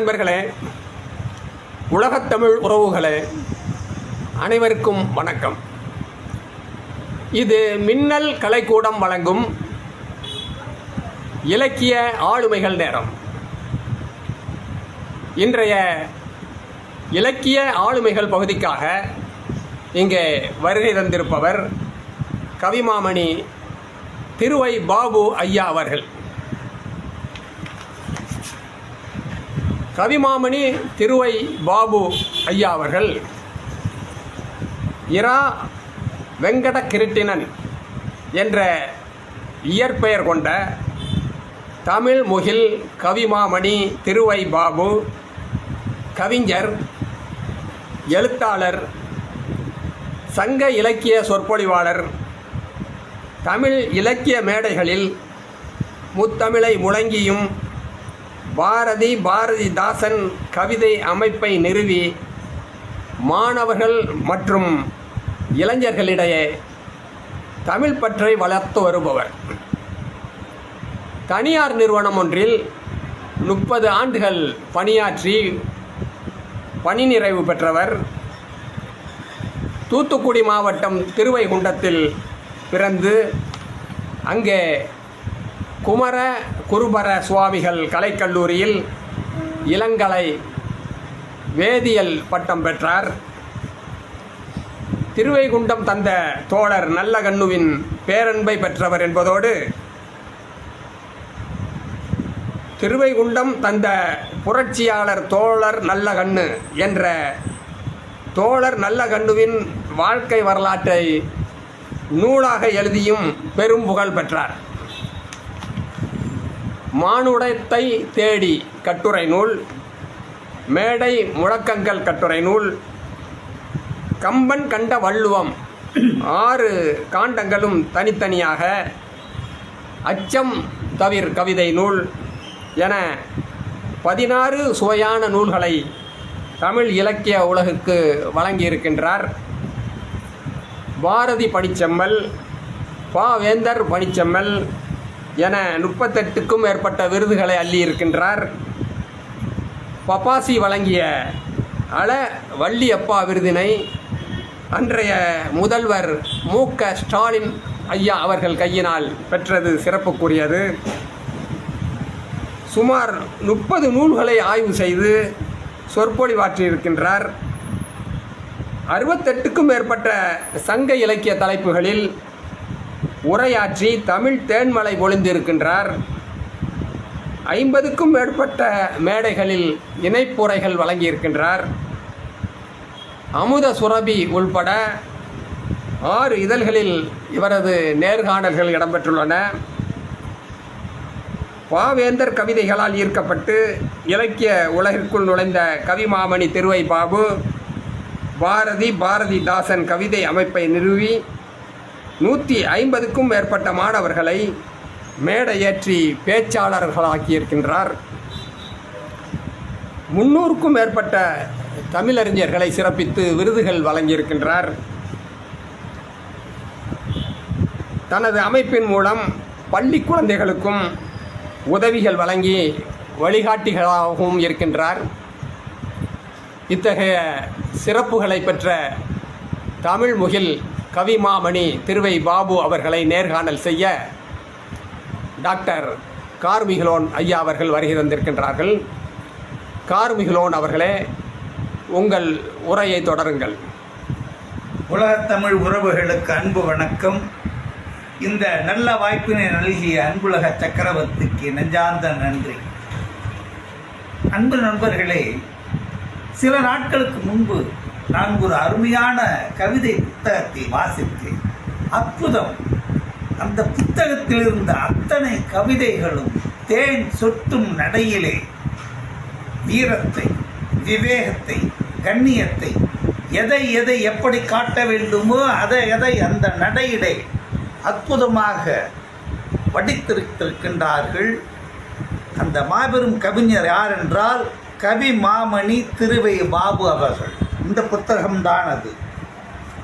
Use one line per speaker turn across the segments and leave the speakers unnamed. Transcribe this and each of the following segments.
நண்பர்களே, உலகத்தமிழ் உறவுகளே, அனைவருக்கும் வணக்கம். இது மின்னல் கலைக்கூடம் வழங்கும் இலக்கிய ஆளுமைகள் நேரம். இன்றைய இலக்கிய ஆளுமைகள் பகுதிக்காக இங்கே வருகை தந்திருப்பவர் கவிமாமணி திருவை பாபு ஐயா அவர்கள். கவிமாமணி திருவை பாபு ஐயா அவர்கள் இரா வெங்கட கிருட்டிணன் என்ற இயற்பெயர் கொண்ட தமிழ் முகில் கவிமாமணி திருவை பாபு கவிஞர், எழுத்தாளர், சங்க இலக்கிய சொற்பொழிவாளர், தமிழ் இலக்கிய மேடைகளில் முத்தமிழை முழங்கியும் பாரதிதாசன் கவிதை அமைப்பை நிறுவி மாணவர்கள் மற்றும் இளைஞர்களிடையே தமிழ் பற்றை வளர்த்து வருபவர். தனியார் நிறுவனம் ஒன்றில் 30 ஆண்டுகள் பணியாற்றி பணி நிறைவு பெற்றவர். தூத்துக்குடி மாவட்டம் திருவைகுண்டத்தில் பிறந்து அங்கே குமர குருபர சுவாமிகள் கலைக்கல்லூரியில் இளங்கலை வேதியியல் பட்டம் பெற்றார். திருவைகுண்டம் தந்த தோழர் நல்லகண்ணுவின் பேரன்பை பெற்றவர் என்பதோடு திருவைகுண்டம் தந்த புரட்சியாளர் தோழர் நல்லகண்ணு என்ற தோழர் நல்லகண்ணுவின் வாழ்க்கை வரலாற்றை நூலாக எழுதியும் பெரும் புகழ் பெற்றார். மானுடத்தை தேடி கட்டுரை நூல், மேடை முழக்கங்கள் கட்டுரை நூல், கம்பன் கண்ட வள்ளுவம் 6 காண்டங்களும் தனித்தனியாக, அச்சம் தவிர் கவிதை நூல் என 16 சுவையான நூல்களை தமிழ் இலக்கிய உலகுக்கு வழங்கியிருக்கின்றார். பாரதி பணிச்செம்மல், பாவேந்தர் பணிச்செம்மல் என 38க்கும் மேற்பட்ட விருதுகளை அள்ளியிருக்கின்றார். பப்பாசி வழங்கிய அல வள்ளியப்பா விருதினை அன்றைய முதல்வர் மு.க. ஸ்டாலின் ஐயா அவர்கள் கையினால் பெற்றது சிறப்புக்குரியது. சுமார் 30 நூல்களை ஆய்வு செய்து சொற்பொழிவாற்றியிருக்கின்றார். 68க்கும் மேற்பட்ட சங்க இலக்கிய தலைப்புகளில் உரையாற்றி தமிழ் தேன்மலை பொழிந்திருக்கின்றார். 50க்கும் மேற்பட்ட மேடைகளில் இணைப்புரைகள் வழங்கியிருக்கின்றார். அமுத சுரபி உள்பட 6 இதழ்களில் இவரது நேர்காணல்கள் இடம்பெற்றுள்ளன. பாவேந்தர் கவிதைகளால் ஈர்க்கப்பட்டு இலக்கிய உலகிற்குள் நுழைந்த கவிமாமணி திருவை பாபு பாரதிதாசன் கவிதை அமைப்பை நிறுவி 150க்கும் மேற்பட்ட மாணவர்களை மேடையேற்றி பேச்சாளர்களாக்கியிருக்கின்றார். 300க்கும் மேற்பட்ட தமிழறிஞர்களை சிறப்பித்து விருதுகள் வழங்கியிருக்கின்றார். தனது அமைப்பின் மூலம் பள்ளி குழந்தைகளுக்கும் உதவிகள் வழங்கி வழிகாட்டிகளாகவும் இருக்கின்றார். இத்தகைய சிறப்புகளை பெற்ற தமிழ் முகில் கவிமாமணி திருவை பாபு அவர்களை நேர்காணல் செய்ய டாக்டர் கார்மிகிலோன் ஐயா அவர்கள் வருகை தந்திருக்கின்றார்கள். கார்மிகிலோன் அவர்களே, உங்கள் உரையை தொடருங்கள்.
உலகத்தமிழ் உறவுகளுக்கு அன்பு வணக்கம். இந்த நல்ல வாய்ப்பினை நல்கிய அன்புலக சக்கரவர்த்திக்கு நெஞ்சார்ந்த நன்றி. அன்பு நண்பர்களே, சில நாட்களுக்கு முன்பு நான் ஒரு அருமையான கவிதை புத்தகத்தை வாசித்தேன். அற்புதம்! அந்த புத்தகத்தில் இருந்த அத்தனை கவிதைகளும் தேன் சொட்டும் நடையிலே வீரத்தை, விவேகத்தை, கண்ணியத்தை, எதை எப்படி காட்ட வேண்டுமோ அதை அந்த நடையிலே அற்புதமாக வடித்திருக்கின்றார்கள். அந்த மாபெரும் கவிஞர் யார் என்றால் கவிமாமணி திருவை பாபு அவர்கள். இந்த புத்தகம்தான் அது.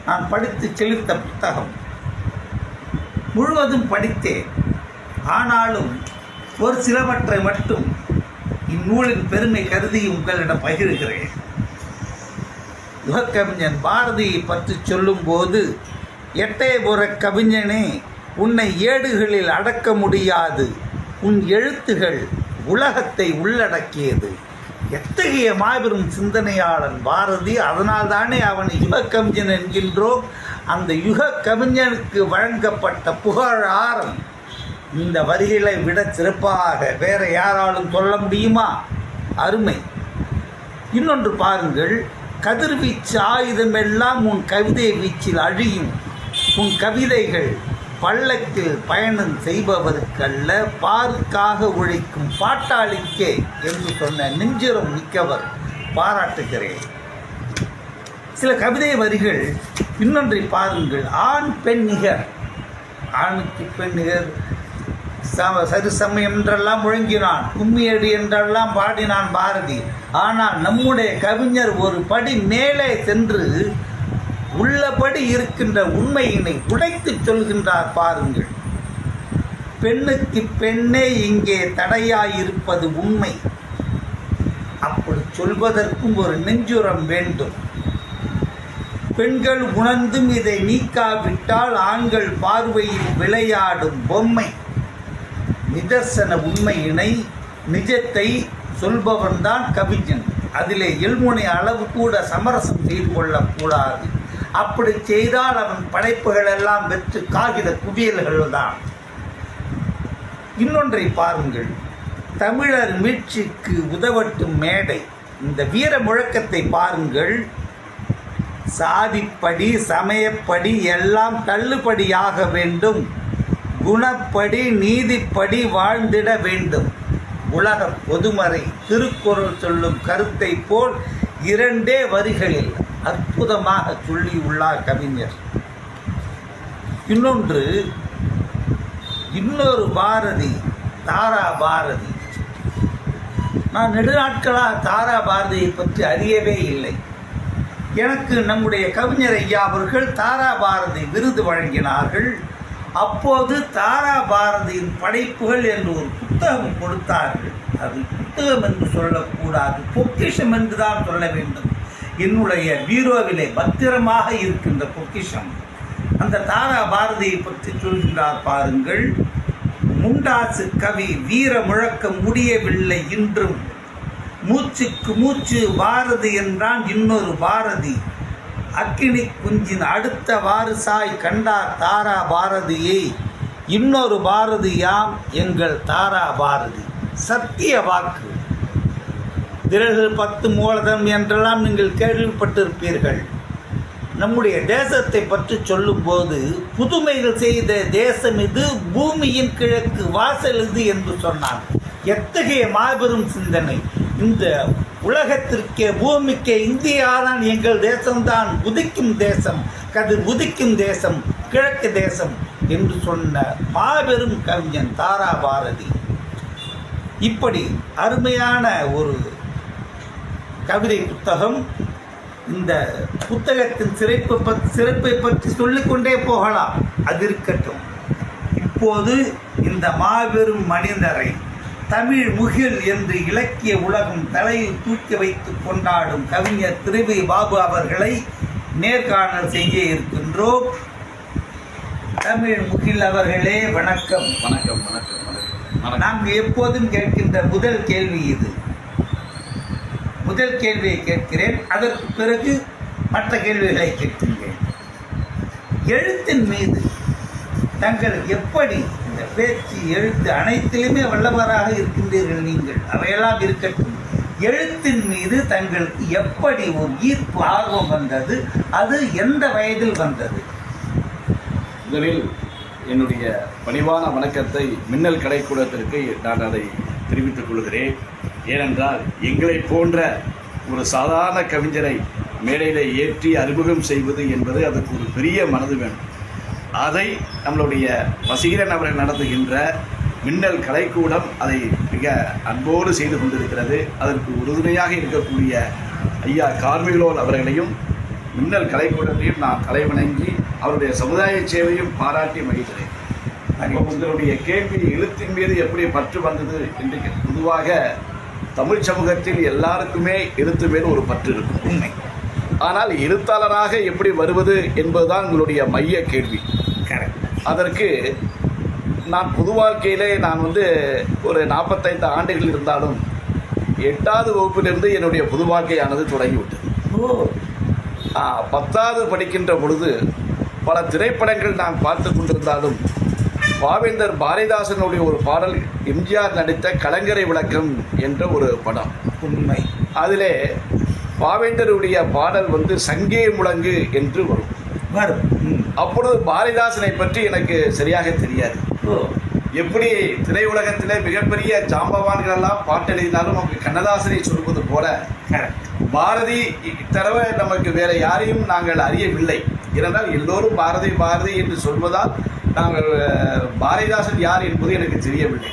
நான் படித்து செழித்த புத்தகம். முழுவதும் படித்தேன். ஆனாலும் ஒரு சிலவற்றை மட்டும் இந்நூலின் பெருமை கருதி உங்களிடம் பகிர்கிறேன். யுகக்கவிஞன் பாரதியை பற்றி சொல்லும்போது, எட்டயபுர கவிஞனே, உன்னை ஏடுகளில் அடக்க முடியாது, உன் எழுத்துகள் உலகத்தை உள்ளடக்கியது. எத்தகைய மாபெரும் சிந்தனையாளன் பாரதி! அதனால்தானே அவனை யுகக்கவிஞன் என்கின்றோம். அந்த யுக கவிஞனுக்கு வழங்கப்பட்ட புகழாரம் இந்த வரிகளை விட சிறப்பாக வேற யாராலும் சொல்ல முடியுமா? அருமை. இன்னொன்று பாருங்கள், கதிர்வீச்சு ஆயுதமெல்லாம் உன் கவிதை வீச்சில் அழியும். உன் கவிதைகள் பல்லக்கில் பயணம் செய்பவருக்கல்ல, பாருக்காக உழைக்கும் பாட்டாளிக்கே என்று சொன்ன நெஞ்சுரம் மிக்கவர். பாராட்டுகிறேன். சில கவிதை வரிகள் இன்னொன்றை பாருங்கள். ஆண் பெண் நிகர், ஆணுக்கு பெண் நிகர், சரிசமயம் என்றெல்லாம் முழங்கினான், கும்மியடி என்றெல்லாம் பாடினான் பாரதி. ஆனால் நம்முடைய கவிஞர் ஒரு படி மேலே சென்று உள்ளபடி இருக்கின்ற உண்மையினை உடைத்து சொல்கின்றார். பாருங்கள், பெண்ணுக்கு பெண்ணே இங்கே தடையாயிருப்பது உண்மை. அப்படி சொல்வதற்கும் ஒரு நெஞ்சுரம் வேண்டும். பெண்கள் உணர்ந்தும் இதை நீக்காவிட்டால் ஆண்கள் பார்வையில் விளையாடும் பொம்மை. நிதர்சன உண்மையினை, நிஜத்தை சொல்பவன்தான் கவிஞன். அதிலே எல்முனை அளவு கூட சமரசம் செய்து கொள்ளக்கூடாது. அப்படி செய்தால் அவன் படைப்புகள் எல்லாம் வெற்று காகித குவியல்கள் தான். இன்னொன்றை பாருங்கள், தமிழர் மீட்சிக்கு உதவட்டும் மேடை. இந்த வீர முழக்கத்தை பாருங்கள். சாதிப்படி சமயப்படி எல்லாம் தள்ளுபடியாக வேண்டும். குணப்படி நீதிப்படி வாழ்ந்திட வேண்டும். உலக பொதுமறை திருக்குறள் சொல்லும் கருத்தை போல் 2 வரிகளில் அற்புதமாக சொல்லியுள்ளார் கவிஞர். இன்னொரு பாரதி, தாரா பாரதி. நான் நெடுநாட்களாக தாரா பாரதியை பற்றி அறியவே இல்லை. எனக்கு நம்முடைய கவிஞர் ஐயா அவர்கள் தாரா பாரதி விருது வழங்கினார்கள். அப்போது தாரா பாரதியின் படைப்புகள் என்று ஒரு புத்தகம் கொடுத்தார்கள். அது புத்தகம் என்று சொல்லக்கூடாது, பொக்கிஷம் என்று தான் சொல்ல வேண்டும். என்னுடைய பீரோவிலே பத்திரமாக இருக்கின்ற பொக்கிஷம். அந்த தாரா பாரதியை பற்றி சொல்கின்றார் பாருங்கள். முண்டாசு கவி வீர முழக்கம் முடியவில்லை இன்றும், மூச்சுக்கு மூச்சு பாரதி என்றான் இன்னொரு பாரதி. அக்கினி குஞ்சின் அடுத்த வாரிசாய் கண்டார் தாரா பாரதியை, இன்னொரு பாரதியாம் எங்கள் தாரா பாரதி. சத்திய வாக்கு. விரல்கள் 10 மூலதனம் என்றெல்லாம் நீங்கள் கேள்விப்பட்டிருப்பீர்கள். நம்முடைய தேசத்தை பற்றி சொல்லும்போது, புதுமைகள் செய்த தேசம் இது, பூமியின் கிழக்கு வாசல் இது என்று சொன்னான். எத்தகைய மாபெரும் சிந்தனை! இந்த உலகத்திற்கே பூமிக்கே இந்தியாதான் எங்கள் தேசம்தான் உதிக்கும் தேசம், கதிர் உதிக்கும் தேசம், கிழக்கு தேசம் என்று சொன்ன மாபெரும் கவிஞன் தாரா பாரதி. இப்படி அருமையான ஒரு கவிதை புத்தகம். இந்த புத்தகத்தின் சிறப்பை பற்றி சொல்லிக்கொண்டே போகலாம், அது இருக்கட்டும். இப்போது இந்த மாபெரும் மனிதரை தமிழ் முகில் என்று இலக்கிய உலகம் தலையில் தூக்கி வைத்து கொண்டாடும் கவிஞர் திருவை பாபு அவர்களை நேர்காணல் செய்ய இருக்கின்றோம். தமிழ் முகில் அவர்களே, வணக்கம்.
வணக்கம் வணக்கம் வணக்கம்.
நாங்கள் எப்போதும் கேட்கின்ற முதல் கேள்வி இது. முதல் கேள்வியை கேட்கிறேன், அதற்கு பிறகு மற்ற கேள்விகளை கேட்கின்றேன். எழுத்தின் மீது தங்கள் எப்படி, இந்த பேச்சு எழுத்து அனைத்திலுமே வல்லவராக இருக்கின்றீர்கள் நீங்கள், அவையெல்லாம் இருக்கட்டும், எழுத்தின் மீது தங்களுக்கு எப்படி ஒரு ஈர்ப்பு ஆர்வம் வந்தது? அது எந்த வயதில் வந்தது?
முதலில் என்னுடைய பணிவான வணக்கத்தை மின்னல் கலைக்கூடத்திற்கு நான் அதை தெரிவித்துக் கொள்கிறேன். ஏனென்றால் எங்களை போன்ற ஒரு சாதாரண கவிஞரை மேடையில் ஏற்றி அறிமுகம் செய்வது என்பது அதுக்கு ஒரு பெரிய மனது வேணும். அதை நம்மளுடைய வசீகரன் அவர்கள் நடத்துகின்ற மின்னல் கலைக்கூடம் அதை மிக அன்போடு செய்து கொண்டிருக்கிறது. அதற்கு உறுதுணையாக இருக்கக்கூடிய ஐயா கார்மிகளோல் அவர்களையும் மின்னல் கலைக்கூடத்தையும் நான் தலைவணங்கி அவருடைய சமுதாய சேவையும் பாராட்டி மகிழ்கிறேன். உங்களுடைய கேள்வி எழுத்தின் மீது எப்படி பற்று வந்தது என்று பொதுவாக தமிழ் சமூகத்தில் எல்லாருக்குமே எழுத்து மேல் ஒரு பற்று இருக்கும்.
உண்மை.
ஆனால் எழுத்தாளராக எப்படி வருவது என்பதுதான் உங்களுடைய மைய கேள்வி.
கரெக்ட்.
அதற்கு நான் பொது வாழ்க்கையிலே நான் ஒரு 45 ஆண்டுகள் இருந்தாலும் 8வது வகுப்பிலிருந்து என்னுடைய பொது வாழ்க்கையானது தொடங்கிவிட்டது.
ஓ.
10வது படிக்கின்ற பொழுது பல திரைப்படங்கள் நான் பார்த்து கொண்டிருந்தாலும் பாவேந்தர் பாரதிதாசனுடைய ஒரு பாடல், எம்ஜிஆர் நடித்த கலங்கரை விளக்கம் என்ற ஒரு படம்.
உண்மை.
அதிலே பாவேந்தருடைய பாடல் சங்கே முழங்கு என்று வரும். அப்பொழுது பாரதிதாசனை பற்றி எனக்கு சரியாக தெரியாது. எப்படி திரையுலகத்திலே மிகப்பெரிய ஜாம்பவான்கள் எல்லாம் பாட்டு எழுதினாலும் அவங்க கண்ணதாசனை சொல்வது போல பாரதி தவிர நமக்கு வேற யாரையும் நாங்கள் அறியவில்லை. ஏனென்றால் எல்லோரும் பாரதி பாரதி என்று சொல்வதால் நாங்கள் பாரதிதாசன் யார் என்பது எனக்கு தெரியவில்லை.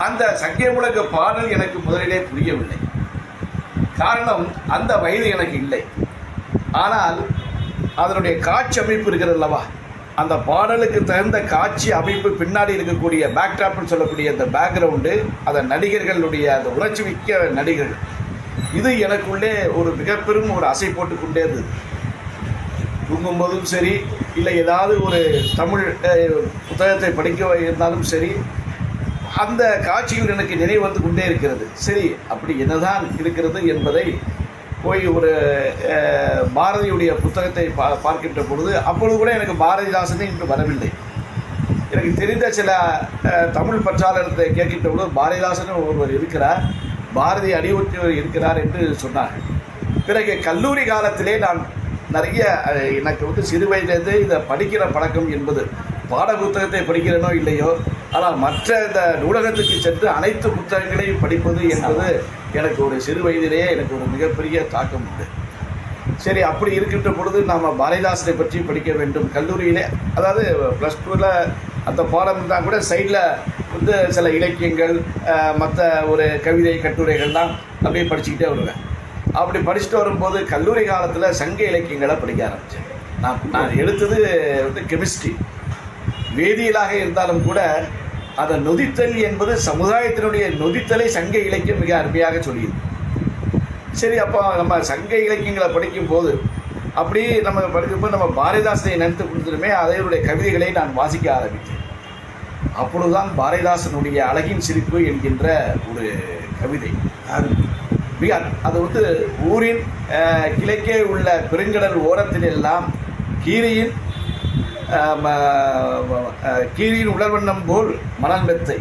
அந்த சங்கே முழங்கு பாடல் எனக்கு முதலிலே புரியவில்லை. காரணம், அந்த வயது எனக்கு இல்லை. ஆனால் அதனுடைய காட்சி அமைப்பு இருக்கிறது அல்லவா, அந்த பாடலுக்கு தகுந்த காட்சி அமைப்பு, பின்னாடி இருக்கக்கூடிய பேக்ட்ராப்னு சொல்லக்கூடிய அந்த பேக்ரவுண்டு, அந்த நடிகர்களுடைய அந்த உணர்ச்சி மிக்க நடிகர்கள், இது எனக்குள்ளே ஒரு மிக பெரும் ஒரு அசை போட்டுக்கொண்டே இருந்தது. தூங்கும்போதும் சரி, இல்லை ஏதாவது ஒரு தமிழ் புத்தகத்தை படிக்க இருந்தாலும் சரி, அந்த காட்சிகள் எனக்கு நினைவு வந்து கொண்டே இருக்கிறது. சரி, அப்படி என்னதான் இருக்கிறது என்பதை போய் ஒரு பாரதியுடைய புத்தகத்தை பார்க்கின்ற பொழுது, அப்பொழுது கூட எனக்கு பாரதிதாசனே இன்று வரவில்லை. எனக்கு தெரிந்த சில தமிழ் பற்றாளர்களை கேட்கின்ற பொழுது பாரதிதாசன் ஒருவர் இருக்கிறார், பாரதி அடியொற்றியவர் இருக்கிறார் என்று சொன்னார்கள். பிறகு கல்லூரி காலத்திலே நான் நிறைய எனக்கு சிறு வயதிலிருந்து இதை படிக்கிற பழக்கம் என்பது, பாட புத்தகத்தை படிக்கிறேனோ இல்லையோ, ஆனால் மற்ற இந்த நூலகத்துக்கு சென்று அனைத்து புத்தகங்களையும் படிப்பது என்பது எனக்கு ஒரு சிறு வயதிலேயே எனக்கு ஒரு மிகப்பெரிய தாக்கம் உண்டு. சரி, அப்படி இருக்கின்ற பொழுது நாம் பாரதிதாசனை பற்றி படிக்க வேண்டும். கல்லூரியிலே, அதாவது +2ல் அந்த பாடம் இருந்தால் கூட சைடில் சில இலக்கியங்கள், மற்ற ஒரு கவிதை கட்டுரைகள்லாம் அப்படியே படிச்சுக்கிட்டே வருவேன். அப்படி படிச்சுட்டு வரும்போது கல்லூரி காலத்தில் சங்க இலக்கியங்களை படிக்க ஆரம்பித்தேன். நான் எடுத்தது கெமிஸ்ட்ரி. வேதியியலாக இருந்தாலும் கூட அதை நொதித்தல் என்பது சமுதாயத்தினுடைய நொதித்தலை சங்க இலக்கியம் மிக அருமையாக சொல்லியது. சரி, அப்போ நம்ம சங்க இலக்கியங்களை படிக்கும்போது அப்படி நம்ம படிக்கும்போது நம்ம பாரதிதாசனை நினைத்து கொடுத்துருமே, அதனுடைய கவிதைகளை நான் வாசிக்க ஆரம்பித்தேன். அப்பொழுதுதான் பாரதிதாசனுடைய அழகின் சிரிப்பு என்கின்ற ஒரு கவிதை, அது ஊரின் கிழக்கே உள்ள பெருங்கடல் ஓரத்தில் எல்லாம் கீரியின் உடல்வண்ணம் போல் மணல் மெத்தை,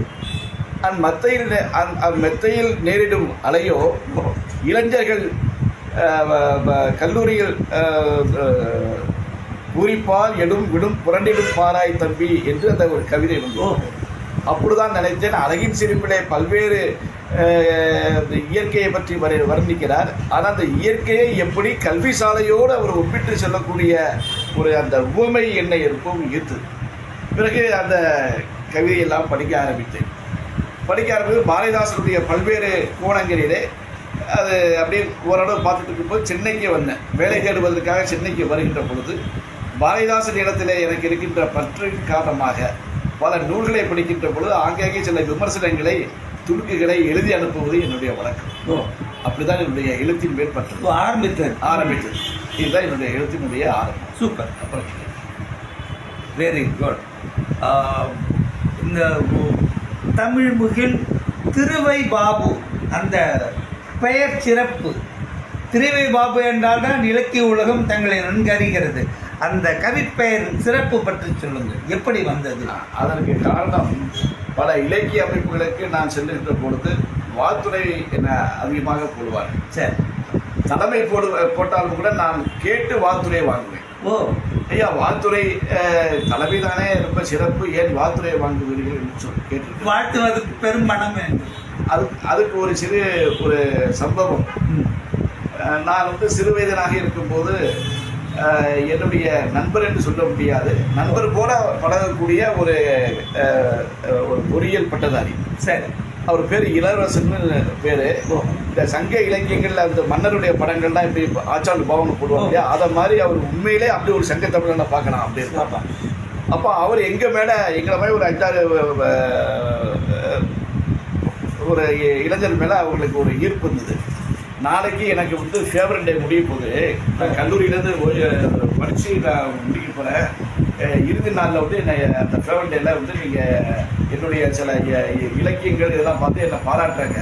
மெத்தையில் நேரிடும் அலையோ இளைஞர்கள் கல்லூரியில் பூரிப்பால் எடும் விடும் புரண்டிடும் பாராய் தம்பி என்று அந்த ஒரு கவிதை உண்டு. அப்பொழுதுதான் நினைத்தேன், அழகின் சிரிப்பிலே பல்வேறு இயற்கையை பற்றி வர்ணிக்கிறார். ஆனால் அந்த இயற்கையை எப்படி கல்வி சாலையோடு அவர் ஒப்பிட்டு சொல்லக்கூடிய ஒரு அந்த உவமை என்னை இருக்கும் ஈர்த்தது. பிறகு அந்த கவிதையெல்லாம் படிக்க ஆரம்பித்து பாரதிதாசனுடைய பல்வேறு கோணங்களிலே அது அப்படியே ஓரளவு பார்த்துட்டு இருக்கும்போது சென்னைக்கு வந்தேன். வேலை தேடுவதற்காக சென்னைக்கு வருகின்ற பொழுது பாரதிதாசன் இடத்திலே எனக்கு இருக்கின்ற பற்றின் காரணமாக பல நூல்களை படிக்கின்ற பொழுது ஆங்காங்கே சில விமர்சனங்களை, துணுக்குகளை எழுதி அனுப்புவது என்னுடைய வழக்கம். அப்படிதான் என்னுடைய எழுத்தின் மேல் பற்று ஆரம்பித்தது. இதுதான் என்னுடைய எழுத்தினுடைய ஆரம்பம்.
சூப்பர். அப்புறம் வெரி குட். இந்த தமிழ் முகில் திருவை பாபு, அந்த பெயர் சிறப்பு. திருவை பாபு என்றால் தான் இலக்கிய உலகம் தங்களை நன்கறிகிறது. அந்த கவிப்பெயர் சிறப்பு பற்றி சொல்லுங்கள், எப்படி வந்தது?
அதற்கு காரணம், பல இலக்கிய அமைப்புகளுக்கு நான் சென்றிருக்கிற பொழுது வாழ்த்துறை என அதிகமாக போடுவார்.
சரி,
தலைமை போட்டாலும் கூட நான் கேட்டு வாழ்த்துறை வாங்குவேன். ஐயா, வாழ்த்துறை தலைமை தானே ரொம்ப சிறப்பு, ஏன் வாழ்த்துறை வாங்குவீர்கள் என்று சொல்லி கேட்டு
வாழ்த்துவதற்கு பெரும் மனம் வேண்டும்.
அதுக்கு ஒரு சிறு ஒரு சம்பவம். நான் சிறு வயதனாக இருக்கும்போது என்னுடைய நண்பர் என்று சொல்ல முடியாது, நண்பர் போல பழகக்கூடிய ஒரு பொறியியல் பட்டதாரி.
சரி,
அவர் பேர் இளவரசன் பேர். இந்த சங்க இலக்கியங்கள் அந்த மன்னருடைய படங்கள்லாம் இப்படி ஆச்சாண்டு பவன் போடுவாங்க இல்லையா, அதை மாதிரி அவர் உண்மையிலே அப்படி ஒரு சங்க தமிழனை பார்க்கலாம் அப்படின்னு. அப்போ அவர் எங்களை மேலே ஒரு 5-6 ஒரு இளைஞர் மேலே அவங்களுக்கு ஒரு ஈர்ப்பு இருந்தது. நாளைக்கு எனக்கு வந்து ஃபேவரட் டே முடிய போகுது, நான் கல்லூரியிலேருந்து படித்து நான் முடிக்க போகிறேன். இறுதி நாளில் வந்து என்னை அந்த ஃபேவரட் டேல வந்து நீங்கள் என்னுடைய சில இலக்கியங்கள் இதெல்லாம் பார்த்து என்னை பாராட்டுறாங்க,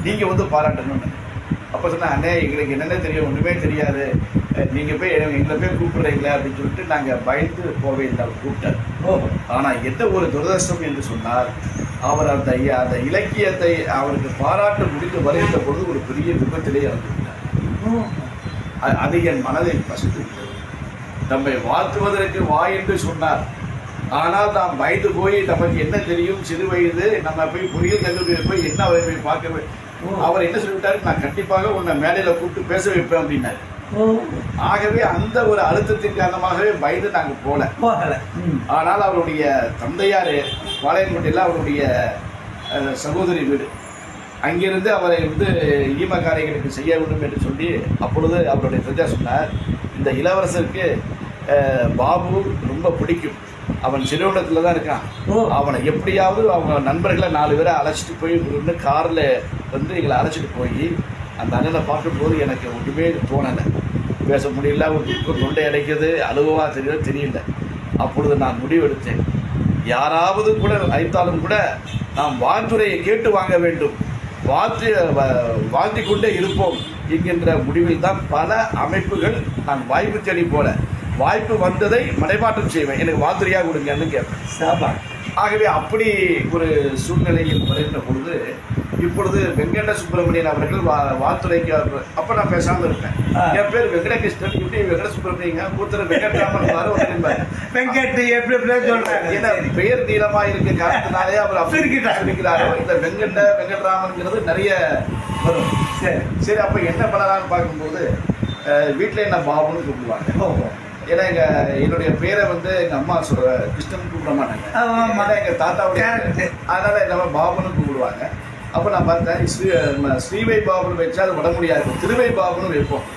நீங்கள் வந்து பாராட்டணும்னு. அப்போ சொன்னேன், அண்ணே எங்களுக்கு என்னென்ன தெரியும், ஒன்றுமே தெரியாது, நீங்கள் போய் எங்களை போய் கூப்பிடுறீங்களே அப்படின்னு சொல்லிட்டு நாங்கள் பயந்து போவே இல்லை. அவர் கூப்பிட்டார். ஆனால் என்ன ஒரு துரதிர்ஷ்டம் என்று சொன்னால், அவர் அந்த இலக்கியத்தை அவருக்கு பாராட்டு முடிந்து வருகின்ற பொழுது ஒரு பெரிய விபத்திலே இறந்துவிட்டார். அது என் மனதை பசித்துவிட்டது. நம்மை வாழ்த்துவதற்கு வா என்று சொன்னார், ஆனால் நாம் பயந்து போய் நமக்கு என்ன தெரியும், சிறு வயது, நம்ம போய் பொறியியல் கல்லூரியில் போய் என்ன அவரை போய் பார்க்க. அவர் என்ன சொல்லிவிட்டாரு, நான் கண்டிப்பாக உன்னை மேடையில் கூப்பிட்டு பேச வைப்பேன் அப்படின்னாரு. ஆகவே அந்த ஒரு அழுத்தத்தின் காரணமாகவே பயந்து நாங்கள் போகல. ஆனால் அவருடைய தந்தையார் வாளையன்கோட்டையில் அவருடைய சகோதரி வீடு, அங்கிருந்து அவரை வந்து ஈம காரியங்களுக்கு செய்ய வேண்டும் என்று சொல்லி, அப்பொழுது அவருடைய தந்தையா சொன்னார், இந்த இளவரசருக்கு பாபு ரொம்ப பிடிக்கும், அவன் சிறுவனத்தில் தான் இருக்கான், அவனை எப்படியாவது அவங்க நண்பர்களை 4 பேரை அழைச்சிட்டு போய் காரில் வந்து எங்களை அழைச்சிட்டு போய் அந்த அண்ணனை பார்க்கும்போது எனக்கு ஒன்றுமே தோணலை, பேச முடியல, ஒரு தொண்டை அடைக்கிறது, அழுவா தெரியல. அப்பொழுது நான் முடிவெடுத்தேன், யாராவது கூட அழைத்தாலும் கூட நாம் வாழ்த்துறையை கேட்டு வாங்க வேண்டும், வாழ்த்தி கொண்டே இருப்போம் என்கின்ற முடிவில் தான் பல அமைப்புகள் நான் வாய்ப்பு தேடி போல வாய்ப்பு வந்ததை மடைமாற்றம் செய்வேன், எனக்கு வாழ்த்துறையாக கொடுங்கன்னு கேட்பேன். ஆகவே அப்படி ஒரு சூழ்நிலையில் வருகின்ற பொழுது இப்பொழுது வெங்கட சுப்பிரமணியன் அவர்கள் வாழ்த்துறைக்கு அப்போ நான் பேசாமல் இருப்பேன். என் பேர் வெங்கடகிருஷ்ணன், இப்படி வெங்கட சுப்பிரமணியங்க, ஒருத்தர் வெங்கட்ராமன்
வெங்கட் எப்படி சொல்றாங்க,
ஏன்னா பெயர் நீளமா இருக்க காரணத்தினாலே அவர் அப்படி இருக்கிறாரோ, இந்த வெங்கட்ராமன்ங்கிறது நிறைய வரும். சரி, அப்போ என்ன பண்ணலாம்னு பார்க்கும்போது வீட்டில் என்ன பாபுன்னு கூப்பிடுவாங்க. ஏன்னா என்னுடைய பேரை வந்து எங்கள் அம்மா கிருஷ்ணன் கூப்பிட மாட்டாங்க, எங்கள் தாத்தாவுடைய, அதனால என்ன பாபுன்னு கூப்பிடுவாங்க. அப்போ நான் பார்த்தேன், ஸ்ரீவை பாபுன்னு வச்சா அது வட முடியாது, திருவை பாபுன்னு வைப்போம்.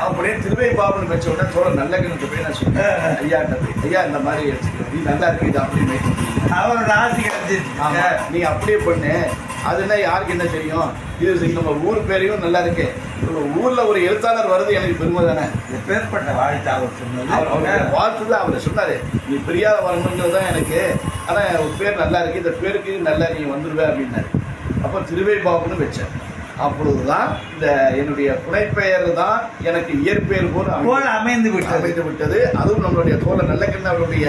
அப்படியே திருவை பாபுன்னு வச்ச உடனே சோழ நல்ல கிணத்து போய் நான் சொன்னேன், ஐயா இந்த மாதிரி நீ நல்லா இருக்கு, இது அப்படி
அவரோட ஆசை கிடைச்சிருச்சு,
நீ அப்படியே பண்ணு, அதுனா யாருக்கு என்ன தெரியும், இது நம்ம ஊர் பேரையும் நல்லா இருக்கு, ஊர்ல ஒரு எழுத்தாளர் வருது எனக்கு பெருமை தானே.
பேர்பட்ட வாழ்த்து அவர்
சொன்னது, வாழ்த்து தான் அவர் சொன்னாரு, நீ பிரியாத வரணுங்கிறது தான் எனக்கு, ஆனா ஒரு பேர் நல்லா இருக்கு, இந்த பேருக்கு நல்லா நீ வந்துடுவே அப்படின்னாரு. அப்போ திருவை பாபுன்னு வச்சேன். அப்பொழுதுதான் இந்த என்னுடைய புனைப்பெயர் தான் எனக்கு இயற்பெயர் போல அமைந்து விட்டது. அதுவும் நம்மளுடைய தோழர் நல்லக்கண்ண அவருடைய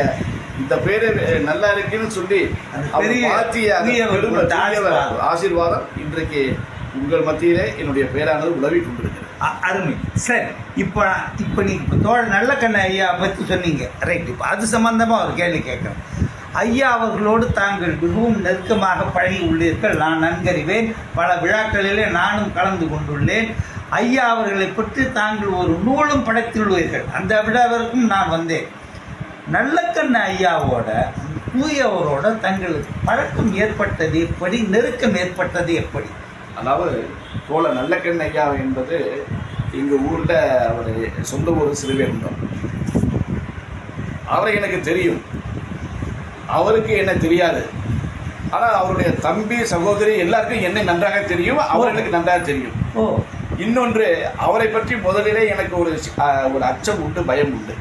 இந்த பேரு நல்லா இருக்குன்னு சொல்லி ஆசீர்வாதம் இன்றைக்கு உங்கள் மத்தியிலே என்னுடைய பேரானது உலவி கொண்டிருக்கிறது.
அருமை. சரி, இப்போ நீங்க தோழர் நல்லக்கண்ண ஐயா பற்றி சொன்னீங்க, ரைட். இப்போ அது சம்பந்தமா ஒரு கேள்வி கேட்குறேன். ஐயா அவர்களோடு தாங்கள் மிகவும் நெருக்கமாக பழகி உள்ளீர்கள், நான் நன்கறிவேன், பல விழாக்களிலே நானும் கலந்து கொண்டுள்ளேன். ஐயா அவர்களை பற்றி தாங்கள் ஒரு நூலும் படைத்துள்ளீர்கள், அந்த விழாவிற்கும் நான் வந்தேன். நல்லக்கண்ண ஐயாவோட தூயவரோட தங்களுக்கு பழக்கம் ஏற்பட்டது எப்படி, நெருக்கம் ஏற்பட்டது எப்படி?
அதாவது தோழர் நல்லக்கண்ண ஐயா என்பது எங்கள் ஊரில் அவர் சொந்த ஊர் சிறுவேந்தம். அவரை எனக்கு தெரியும், அவருக்கு என்ன தெரியாது. ஆனால் அவருடைய தம்பி சகோதரி எல்லாருக்கும் என்னை நன்றாக தெரியும், அவர்களுக்கு நன்றாக தெரியும். இன்னொன்று, அவரை பற்றி முதலிலே எனக்கு ஒரு அச்சம் உண்டு, பயம் உண்டு.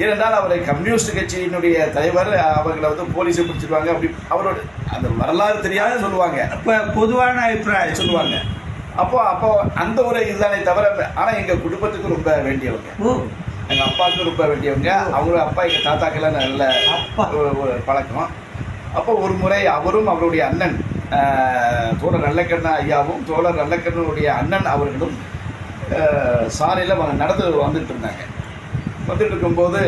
ஏனென்றால் அவரை கம்யூனிஸ்ட் கட்சியினுடைய தலைவர், அவர்களை வந்து போலீஸை பிடிச்சிருவாங்க, அப்படி அவரோட அந்த வரலாறு தெரியாத சொல்லுவாங்க,
இப்போ பொதுவான அபிப்பிராயம் சொல்லுவாங்க.
அப்போ அந்த ஒரு இதுதானே தவிர, ஆனால் எங்கள் குடும்பத்துக்கு ரொம்ப வேண்டியவங்க, எங்கள் அப்பாவுக்கு ரொம்ப வேண்டியவங்க. அவங்க அப்பா எங்கள் தாத்தாக்கெல்லாம் நல்ல பழக்கம். அப்போ ஒரு முறை அவரும் அவருடைய அண்ணன் தோழர் நல்லக்கண்ண ஐயாவும் தோழர் நல்லக்கண்ணனுடைய அண்ணன் அவர்களும் சாலையில் நடந்து வந்துட்டு இருந்தாங்க. வந்துட்டு இருக்கும்போது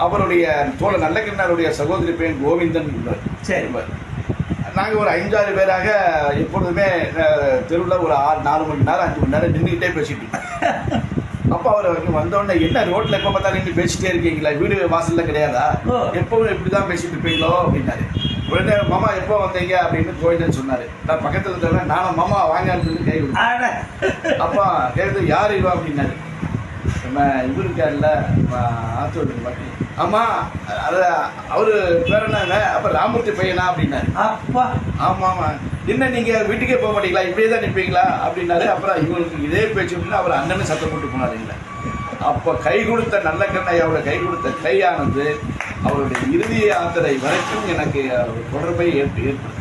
அவருடைய தோழர் நல்லக்கண்ணனுடைய சகோதரி பையன் கோவிந்தன்.
சரி,
நாங்கள் ஒரு 5-6 பேராக எப்பொழுதுமே தெருவில் ஒரு 4 மணி நேரம் 5 மணி நேரம் நின்றுக்கிட்டே பேசிட்டு இருக்கோம். அப்போ அவர் வந்தோடனே, என்ன ரோட்டில் எப்போ பார்த்தாலும் நின்று பேசிட்டே இருக்கீங்களா, வீடு வாசலில் கிடையாதா, எப்பவும் இப்படி தான் பேசிட்டு இருப்பீங்களோ அப்படின்னாரு. உடனே மாமா எப்போ வந்தீங்க அப்படின்னு கோவிந்தன் சொன்னார். நான் பக்கத்தில் தவிர நானும் மாமா வாங்கன்னு சொல்லி கை கொடுத்தேன். அப்போ கேட்குது, யார் இவா அப்படின்னாரு. இவர் இருக்கார்ல ஆத்தூர் பாட்டி, ஆமாம் அது அவர் பேர் என்னங்க, அப்போ ராமூர்த்தி பையனா அப்படின்னாரு.
அப்பா
ஆமாம்மா, என்ன நீங்கள் வீட்டுக்கே போக மாட்டீங்களா, இப்படியே தான் நிற்பீங்களா அப்படின்னாரு. அப்புறம் இவருக்கு இதே பேச்சு அப்படின்னா அவர் அண்ணன்னு சத்தம் போட்டு போனாருங்களா. அப்போ கை கொடுத்த நல்ல கண்ணையாவோட கை கொடுத்த கையானது அவருடைய இறுதி யாத்திரை வரைக்கும் எனக்கு தொடர்பை ஏற்படுத்தி.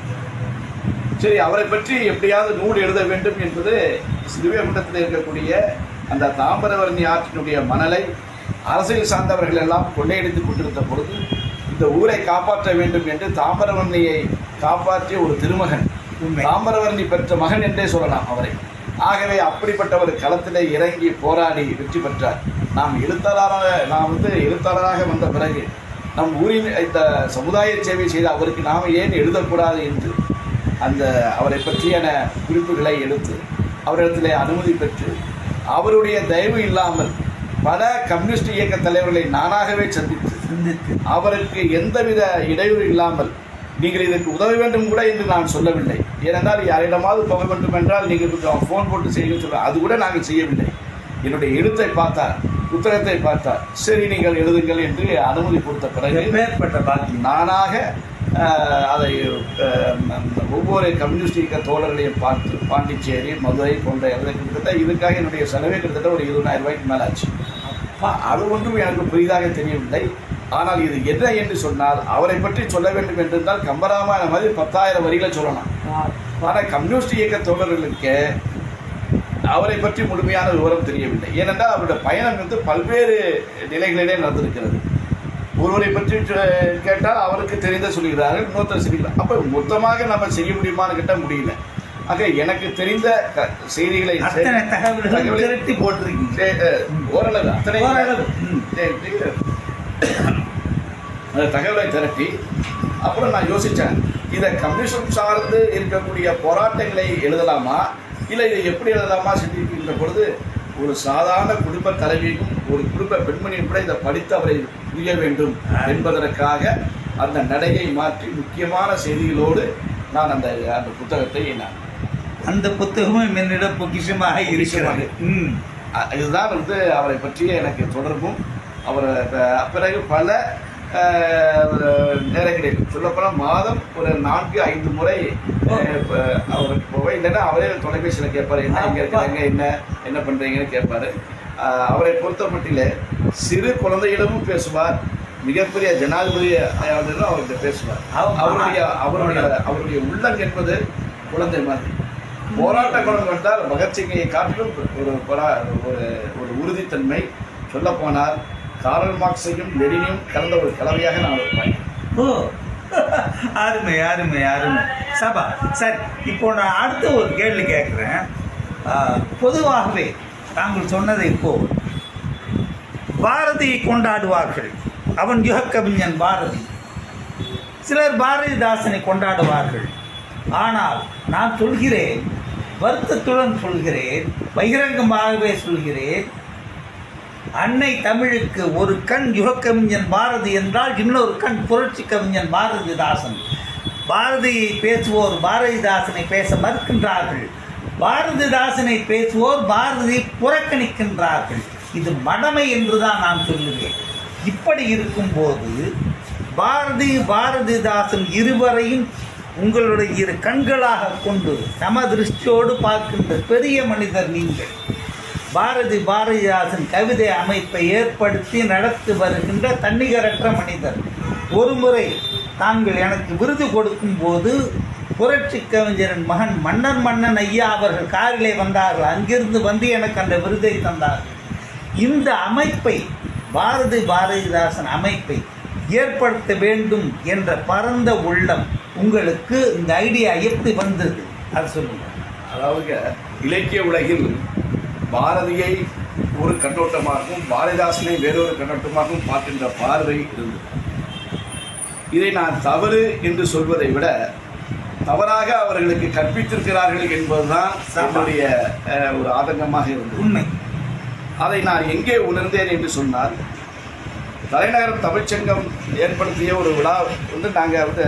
சரி, அவரை பற்றி எப்படியாவது நூல் எழுத வேண்டும் என்பது சிறுவைகுண்டத்தில் இருக்கக்கூடிய அந்த தாமிரபரணி ஆற்றினுடைய மணலை அரசியல் சார்ந்தவர்கள் எல்லாம் கொள்ளையடித்துக் கொண்டிருந்த பொழுது இந்த ஊரை காப்பாற்ற வேண்டும் என்று தாமிரபரணியை காப்பாற்றிய ஒரு திருமகன், தாமிரபரணி பெற்ற மகன் என்றே சொல்லலாம் அவரை. ஆகவே அப்படிப்பட்ட ஒரு களத்திலே இறங்கி போராடி வெற்றி பெற்றார். நான் எழுத்தாளராக வந்த பிறகு நம் ஊரின் இந்த சமுதாய சேவை செய்த அவருக்கு நாம் ஏன் எழுதக்கூடாது என்று அந்த அவரை பற்றியான குறிப்புகளை எடுத்து அவரிடத்திலே அனுமதி பெற்று அவருடைய தயவு இல்லாமல் பல கம்யூனிஸ்ட் இயக்க தலைவர்களை நானாகவே சந்தித்து அவருக்கு எந்தவித இடையூறு இல்லாமல் நீங்கள் இதற்கு உதவ வேண்டும் கூட என்று நான் சொல்லவில்லை. ஏனென்றால் யாரிடமாவது போக வேண்டும் என்றால் நீங்கள் கொஞ்சம் ஃபோன் போட்டு செய்யுங்க சொல்ல, அது கூட நாங்கள் செய்யவில்லை. என்னுடைய எழுத்தை பார்த்தார், புத்தகத்தை பார்த்தார், சரி நீங்கள் எழுதுங்கள் என்று அனுமதி கொடுத்த பிறகு
மேற்பட்ட பாக்கி
நானாக அதை ஒவ்வொரு கம்யூனிஸ்ட் இயக்க தோழர்களையும் பார்த்து பாண்டிச்சேரி, மதுரை போன்ற கிட்டத்தட்ட இதுக்காக என்னுடைய செலவே கிட்டத்தட்ட ஒரு 20,000 ரூபாய்க்கு மேலே ஆச்சு. அது ஒன்றும் எனக்கு புதிதாக தெரியவில்லை. ஆனால் இது என்ன என்று சொன்னால் அவரை பற்றி சொல்ல வேண்டும் என்றிருந்தால் கம்பராமாயண மாதிரி 10,000 வரிகளை சொல்லலாம். ஆனால் கம்யூனிஸ்ட் இயக்க தோழர்களுக்கு அவரை பற்றி முழுமையான விவரம் தெரியவில்லை. ஏனென்றால் அவருடைய பயணம் வந்து பல்வேறு நிலைகளிலே நடந்திருக்கிறது. ஒருவரை பற்றி கேட்டால் அவருக்கு தெரிந்த சொல்கிறார்கள், இன்னொருத்தர் சொல்கிறார். அப்போ மொத்தமாக நம்ம செய்ய முடியுமான்னு கேட்டால் முடியல. ஆக எனக்கு தெரிந்த செய்திகளை
திரட்டி போட்டிருக்கீங்க
ஓரளவு அத்தனை அந்த தகவலை திரட்டி அப்புறம் நான் யோசித்தேன், இதை கம்யூனிசம் சார்ந்து இருக்கக்கூடிய போராட்டங்களை எழுதலாமா இல்லை இதை எப்படி எழுதலாமா சிந்திக்கின்ற பொழுது ஒரு சாதாரண குடும்ப தலைவியும் ஒரு குடும்ப பெண்மணியும் கூட இதை படித்து அவரை புரிய வேண்டும் என்பதற்காக அந்த நடையை மாற்றி முக்கியமான செய்திகளோடு நான் அந்த புத்தகத்தை
அந்த புத்தகமும் என்னிடம் பொக்கிஷமாக இருக்கிறது.
இதுதான் வந்து அவரை பற்றிய எனக்கு தொடர்பும் அவர் பிறகு பல நேரங்களில் சொல்லப்போனால் மாதம் ஒரு 4-5 முறை அவருக்கு போவேன். இல்லைன்னா அவரே தொலைபேசியில் கேட்பார், என்ன இங்கே இருக்கிறாங்க, என்ன பண்ணுறீங்கன்னு கேட்பார். அவரை பொறுத்த மட்டில் சிறு குழந்தைகளிடமும் பேசுவார், மிகப்பெரிய ஜனாதிபதி அவர்கிட்ட பேசுவார். அவருடைய உள்ளம் என்பது குழந்தை மாதிரி. போராட்ட குழந்தை வந்தால் பகத்சிங்கை காட்டிலும் ஒரு உறுதித்தன்மை. சொல்லப்போனால் காரல் மார்க்ஸையும் லெனினையும் கலந்த ஒரு கலவையாக நான் இருப்பேன்.
ஓ, அருமை அருமை அருமை சபா. சரி, இப்போ நான் அடுத்த ஒரு கேள்வி கேட்குறேன். பொதுவாகவே தாங்கள் சொன்னதை போல் பாரதியை கொண்டாடுவார்கள், அவன் யுகக்கவிஞன் பாரதி. சிலர் பாரதிதாசனை கொண்டாடுவார்கள். ஆனால் நான் சொல்கிறேன், வருத்தத்துடன் சொல்கிறேன், பகிரங்கமாகவே சொல்கிறேன், அன்னை தமிழுக்கு ஒரு கண் யுகக்கவிஞன் பாரதி என்றால் இன்னொரு கண் புரட்சி கவிஞன் பாரதிதாசன். பாரதியை பேசுவோர் பாரதிதாசனை பேச மறுக்கின்றார்கள், பாரதிதாசனை பேசுவோர் பாரதியை புறக்கணிக்கின்றார்கள். இது மடமை என்றுதான் நான் சொல்லுவேன். இப்படி இருக்கும்போது பாரதிதாசன் இருவரையும் உங்களுடைய இரு கண்களாக கொண்டு சமதிருஷ்டியோடு பார்க்கின்ற பெரிய மனிதர் நீங்கள். பாரதிதாசன் கவிதை அமைப்பை ஏற்படுத்தி நடத்தி வருகின்ற தன்னிகரற்ற மனிதர். ஒருமுறை தாங்கள் எனக்கு விருது கொடுக்கும் போது புரட்சி கவிஞரின் மகன் மன்னன் ஐயா அவர்கள் காரிலே வந்தார்கள். அங்கிருந்து வந்து எனக்கு அந்த விருதை தந்தார்கள். இந்த அமைப்பை பாரதிதாசன் அமைப்பை ஏற்படுத்த வேண்டும் என்ற பரந்த உள்ளம் உங்களுக்கு இந்த ஐடியா எப்படி வந்தது, அது சொல்லுங்கள்.
அதாவது இலக்கிய உலகில் பாரதியை ஒரு கண்ணோட்டமாகவும் பாரதிதாசனை வேறொரு கண்ணோட்டமாகவும் பார்க்கின்ற பார்வை இருந்தது. இதை நான் தவறு என்று சொல்வதை விட தவறாக அவர்களுக்கு கற்பித்திருக்கிறார்கள் என்பதுதான் என்னுடைய ஒரு ஆதங்கமாக இருந்தது.
உண்மை.
அதை நான் எங்கே உணர்ந்தேன் என்று சொன்னால், தலைநகர் தமிழ்ச்சங்கம் ஏற்படுத்திய ஒரு விழா வந்து நாங்கள் வந்து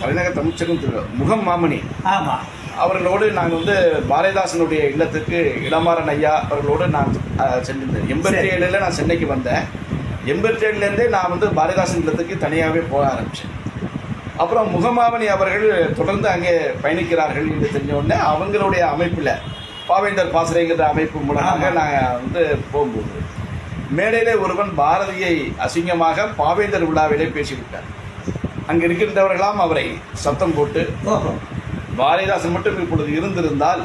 தலைநகர் தமிழ்ச்சங்கம் முகம் மாமணி
ஆமாம்
அவர்களோடு நாங்கள் வந்து பாரதிதாசனுடைய இல்லத்துக்கு இளமாறன் ஐயா அவர்களோடு நான் சென்றிருந்தேன். 87 நான் சென்னைக்கு வந்தேன். 87லேருந்தே நான் வந்து பாரதிதாசன் இல்லத்துக்கு தனியாகவே போக ஆரம்பித்தேன். அப்புறம் முகமாமணி அவர்கள் தொடர்ந்து அங்கே பயணிக்கிறார்கள் என்று தெரிஞ்ச உடனே அவங்களுடைய அமைப்பில் பாவேந்தர் பாசறைங்கிற அமைப்பு மூலமாக நாங்கள் வந்து போகும்போது மேடையிலே ஒருவன் பாரதியை அசிங்கமாக பாவேந்தர் விழாவிலே பேசிவிட்டார். அங்கே இருக்கின்றவர்களாம் அவரை சத்தம் போட்டு, பாரதிதாசன் மட்டும் இப்பொழுது இருந்திருந்தால்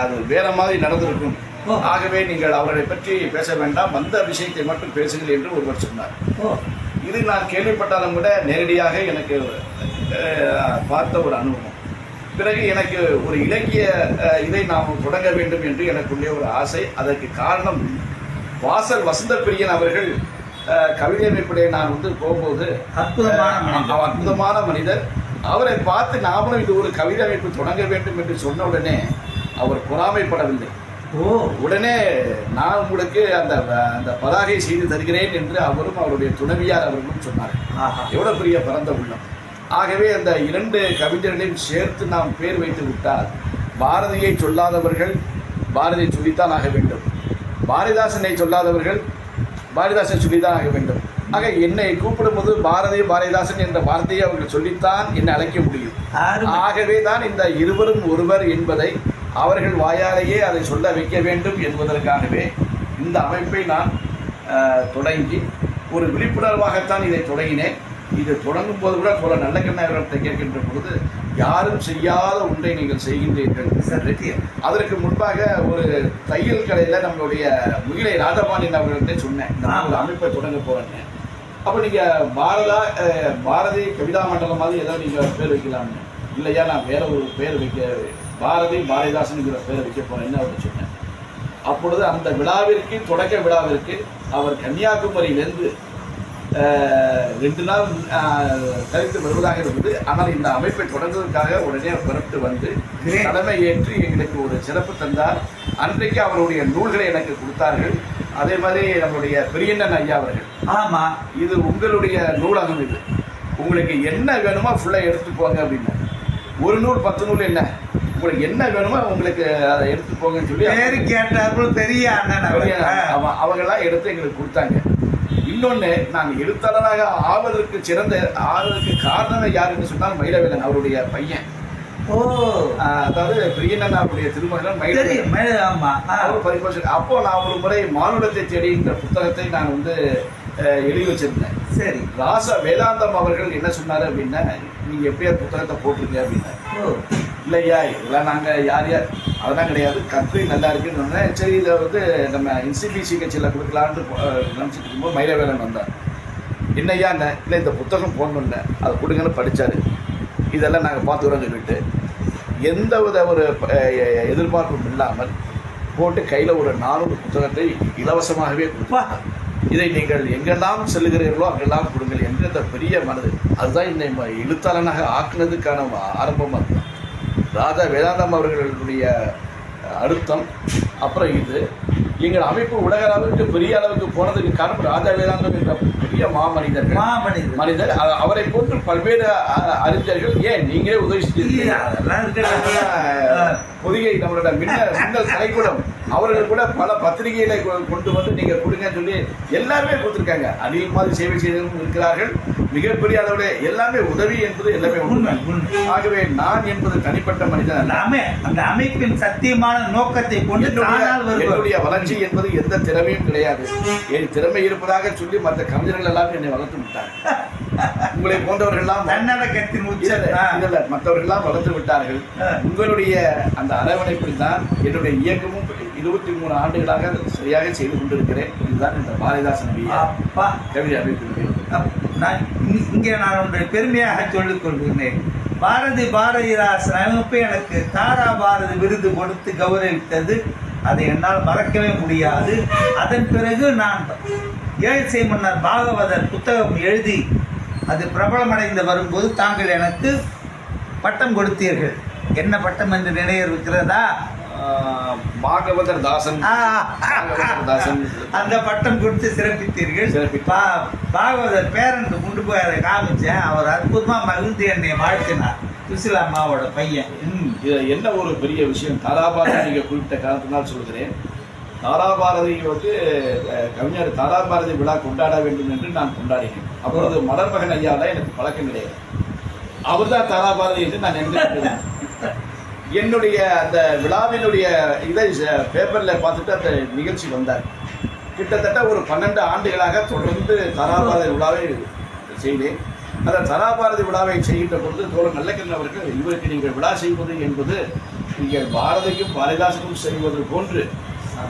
அது வேற மாதிரி நடந்திருக்கும், ஆகவே நீங்கள் அவர்களை பற்றி பேச வேண்டாம், வந்த விஷயத்தை மட்டும் பேசுங்கள் என்று ஒருவர் சொன்னார். இது நான் கேள்விப்பட்டாலும் கூட நேரடியாக எனக்கு பார்த்த ஒரு அனுபவம். பிறகு எனக்கு ஒரு இலக்கிய இதை நாம் தொடங்க வேண்டும் என்று எனக்குள்ளே ஒரு ஆசை. அதற்கு காரணம் வாசல் வசந்த பிரியன் அவர்கள் கவிதை அமைப்புடைய நான் வந்து போகும்போது அற்புதமான மனிதர். அவரை பார்த்து நாமளும் இது ஒரு கவிதை அமைப்பு தொடங்க வேண்டும் என்று சொன்ன உடனே அவர் பொறாமைப்படவில்லை. உடனே நான் உங்களுக்கு அந்த அந்த பதாகை செய்து தருகிறேன் என்று அவரும் அவருடைய துணைவியார் அவர்களும் சொன்னார்கள். எவ்வளவு பெரிய பரந்த உள்ளம். ஆகவே அந்த 2 கவிஞர்களையும் சேர்த்து நாம் பேர் வைத்து விட்டால் பாரதியை சொல்லாதவர்கள் பாரதியை சொல்லித்தான் ஆக வேண்டும், பாரதிதாசனை சொல்லாதவர்கள் பாரதிதாசனை சொல்லித்தான் ஆக வேண்டும். ஆக என்னை கூப்பிடும்போது பாரதிதாசன் என்ற வார்த்தையை அவர்கள் சொல்லித்தான் என்னை அழைக்க முடியும். ஆகவே தான் இந்த இருவரும் ஒருவர் என்பதை அவர்கள் வாயாலேயே அதை சொல்ல வைக்க வேண்டும் என்பதற்காகவே இந்த அமைப்பை நான் தொடங்கி ஒரு விழிப்புணர்வாகத்தான் இதை தொடங்கினேன். இது தொடங்கும் போது கூட போல நல்ல கண்ணாயிரத்தை கேட்கின்ற பொழுது யாரும் செய்யாத ஒன்றை நீங்கள் செய்கின்றீர்கள். அதற்கு முன்பாக ஒரு தையல் கடையில் நம்மளுடைய முகிலை ராஜபாண்டியன் அவர்கள்ட்ட சொன்னேன், நான் ஒரு அமைப்பை தொடங்க போறேன்னு. அப்போ நீங்கள் பாரதி கவிதா மண்டலம் மாதிரி ஏதாவது நீங்கள் பேர் வைக்கலாம்னு. இல்லையா, நான் வேற ஒரு பேர் பாரதிதாசனுங்கிற பேரை வைக்க போறேன்னு அவர் சொன்னேன். அப்பொழுது அந்த விழாவிற்கு தொடக்க விழாவிற்கு அவர் கன்னியாகுமரியிலிருந்து 2 நாள் கழித்து வருவதாக இருந்தது. ஆனால் இந்த அமைப்பை தொடங்குவதற்காக உடனே புறப்பட்டு வந்து தலைமை ஏற்று எங்களுக்கு ஒரு சிறப்பு தந்தார். அன்றைக்கு அவருடைய நூல்களை எனக்கு கொடுத்தார்கள். அதே மாதிரி நம்மளுடைய பெரியண்ணன் ஐயா அவர்கள், ஆமா இது உங்களுடைய நூலகம், இது உங்களுக்கு என்ன வேணுமோ ஃபுல்லாக எடுத்துப்போங்க அப்படின்னு. ஒரு நூல் 10 நூல் என்ன, உங்களுக்கு என்ன வேணுமோ உங்களுக்கு அதை எடுத்து போங்கன்னு சொல்லி பேரு கேட்டார்கள். பெரிய அண்ணன் அவங்கெல்லாம் எடுத்து எங்களுக்கு கொடுத்தாங்க. இன்னொன்று, நாங்கள் எழுத்தாளராக ஆவதற்கு காரணமே யாருன்னு சொன்னால் மயிலவேலன் அவருடைய பையன். அதாவது பிரியண்ணன் அவருடைய திருமகன் மயிலவேலன். அப்போ நான் ஒரு முறை மானுடத்தை தேடின்ற புத்தகத்தை நான் வந்து எழுதி வச்சிருந்தேன். சரி, ராசா வேதாந்தம் அவர்கள் என்ன சொன்னார் அப்படின்னா, நீங்க எப்படியா புத்தகத்தை போட்டிருக்கீங்க அப்படின்னா, இல்லையா இதெல்லாம் நாங்கள் யார் அதெல்லாம் கிடையாது, கற்று நல்லா இருக்குன்னு சொன்னேன். சரி, இதை வந்து நம்ம NCPC கட்சியில் கொடுக்கலான்னு நினச்சிட்டு இருக்கும்போது மயிலவேலன் வந்தார். என்னையா இல்லை இந்த புத்தகம் போடணும்ல, அதை கொடுங்கன்னு படித்தார். இதெல்லாம் நாங்கள் பார்த்துக்கிறோம் சொல்லிட்டு எந்த வித ஒரு எதிர்பார்ப்பும் இல்லாமல் போட்டு கையில் ஒரு 400 புத்தகத்தை இலவசமாகவே கொடுப்பாங்க. இதை நீங்கள் எங்கெல்லாம் செல்லுகிறீர்களோ அங்கெல்லாம் கொடுங்கள் என்று அந்த பெரிய மனது, அதுதான் என்னை எழுத்தாளனாக ஆக்குனதுக்கான ஆரம்பமாக இருக்கும். ராஜா வேதாந்தம் அவர்களுடைய அழுத்தம். அப்புறம் இது எங்கள் அமைப்பு உலக அளவுக்கு பெரிய அளவுக்கு போனதுக்கு காரணம் ராஜா வேதாந்தம் என்ற பெரிய மனிதர். அவரை போன்று பல்வேறு அறிஞர்கள், ஏன் நீங்களே உதவி செஞ்சீங்க. பொதிகை நம்மளோட மின்னல் கலைக்கூடம் அவர்கள் கூட பல பத்திரிகைகளை கொண்டு வந்து நீங்க கொடுங்கன்னு சொல்லி எல்லாமே கொடுத்துருக்காங்க. அதிக மாதிரி சேவை செய்தவர்கள் இருக்கிறார்கள். மிகப்பெரிய அளவில் எல்லாமே உதவி என்பது எல்லாமே உண்மை. ஆகவே நான் என்பது தனிப்பட்ட மனிதன் எல்லாமே
அந்த அமைப்பின் சத்தியமான நோக்கத்தை கொண்டு
என்னுடைய வளர்ச்சி என்பது எந்த திறமையும் கிடையாது. என் திறமை இருப்பதாக சொல்லி மற்ற கவிஞர்கள் எல்லாமே என்னை வளர்த்து விட்டார்கள். உங்களை போன்றவர்கள் எல்லாம் மற்றவர்கள் எல்லாம் வளர்த்து விட்டார்கள். உங்களுடைய அந்த அரவணைப்பில் தான் என்னுடைய இயக்கமும் 23 ஆண்டுகளாக சரியாக செய்து கொண்டிருக்கிறேன். இதுதான் இந்த பாரதிதாசன் கவிதை அமைப்பு.
இங்கே நான் ஒன்றை பெருமையாக சொல்லிக் கொள்கிறேன். பாரதிதாசன் அமைப்பு எனக்கு தாரா பாரதி விருது கொடுத்து கௌரவித்தது, அதை என்னால் மறக்கவே முடியாது. அதன் பிறகு நான் ஏழ்சை மன்னர் பாகவதர் புத்தகம் எழுதி அது பிரபலமடைந்து வரும்போது தாங்கள் எனக்கு பட்டம் கொடுத்தீர்கள். என்ன பட்டம் என்று நினைவு இருக்கிறதா?
பாகவதர் தாசன் பாகவதர் தாசன்
அந்த பட்டம் கொடுத்து சிறப்பித்தீர்கள்.
சிறப்பித்தார்.
பாகவதர் பேரனுக்கு கொண்டு போய் அதை காமிச்சேன். அவர் அற்புதமா மகிழ்ந்து என்னை வாழ்த்தினார். சுசிலா அம்மாவோட பையன்.
இது என்ன ஒரு பெரிய விஷயம், தாராபாரதி நீங்க குறிப்பிட்ட காரணத்தினால் சொல்கிறேன். தாராபாரதி வந்து கவிஞர் தாராபாரதி விழா கொண்டாட வேண்டும் என்று நான் கொண்டாடினேன். அப்பொழுது மலர்மகன் ஐயாவில் எனக்கு பழக்கம் கிடையாது. அவர் தான் தாராபாரதி என்று நான் நினைக்கிறேன். என்னுடைய அந்த விழாவினுடைய இதை பேப்பரில் பார்த்துட்டு அந்த நிகழ்ச்சி வந்தார். கிட்டத்தட்ட ஒரு 12 ஆண்டுகளாக தொடர்ந்து தாராபாரதி விழாவை செய்தேன். அந்த தாராபாரதி விழாவை செய்கின்ற பொழுது தோழர் நல்லக்கண்ணன் அவர்கள், இவருக்கு நீங்கள் விழா செய்வது என்பது நீங்கள் பாரதிக்கும் பாரதிதாசனுக்கும் செய்வது போன்று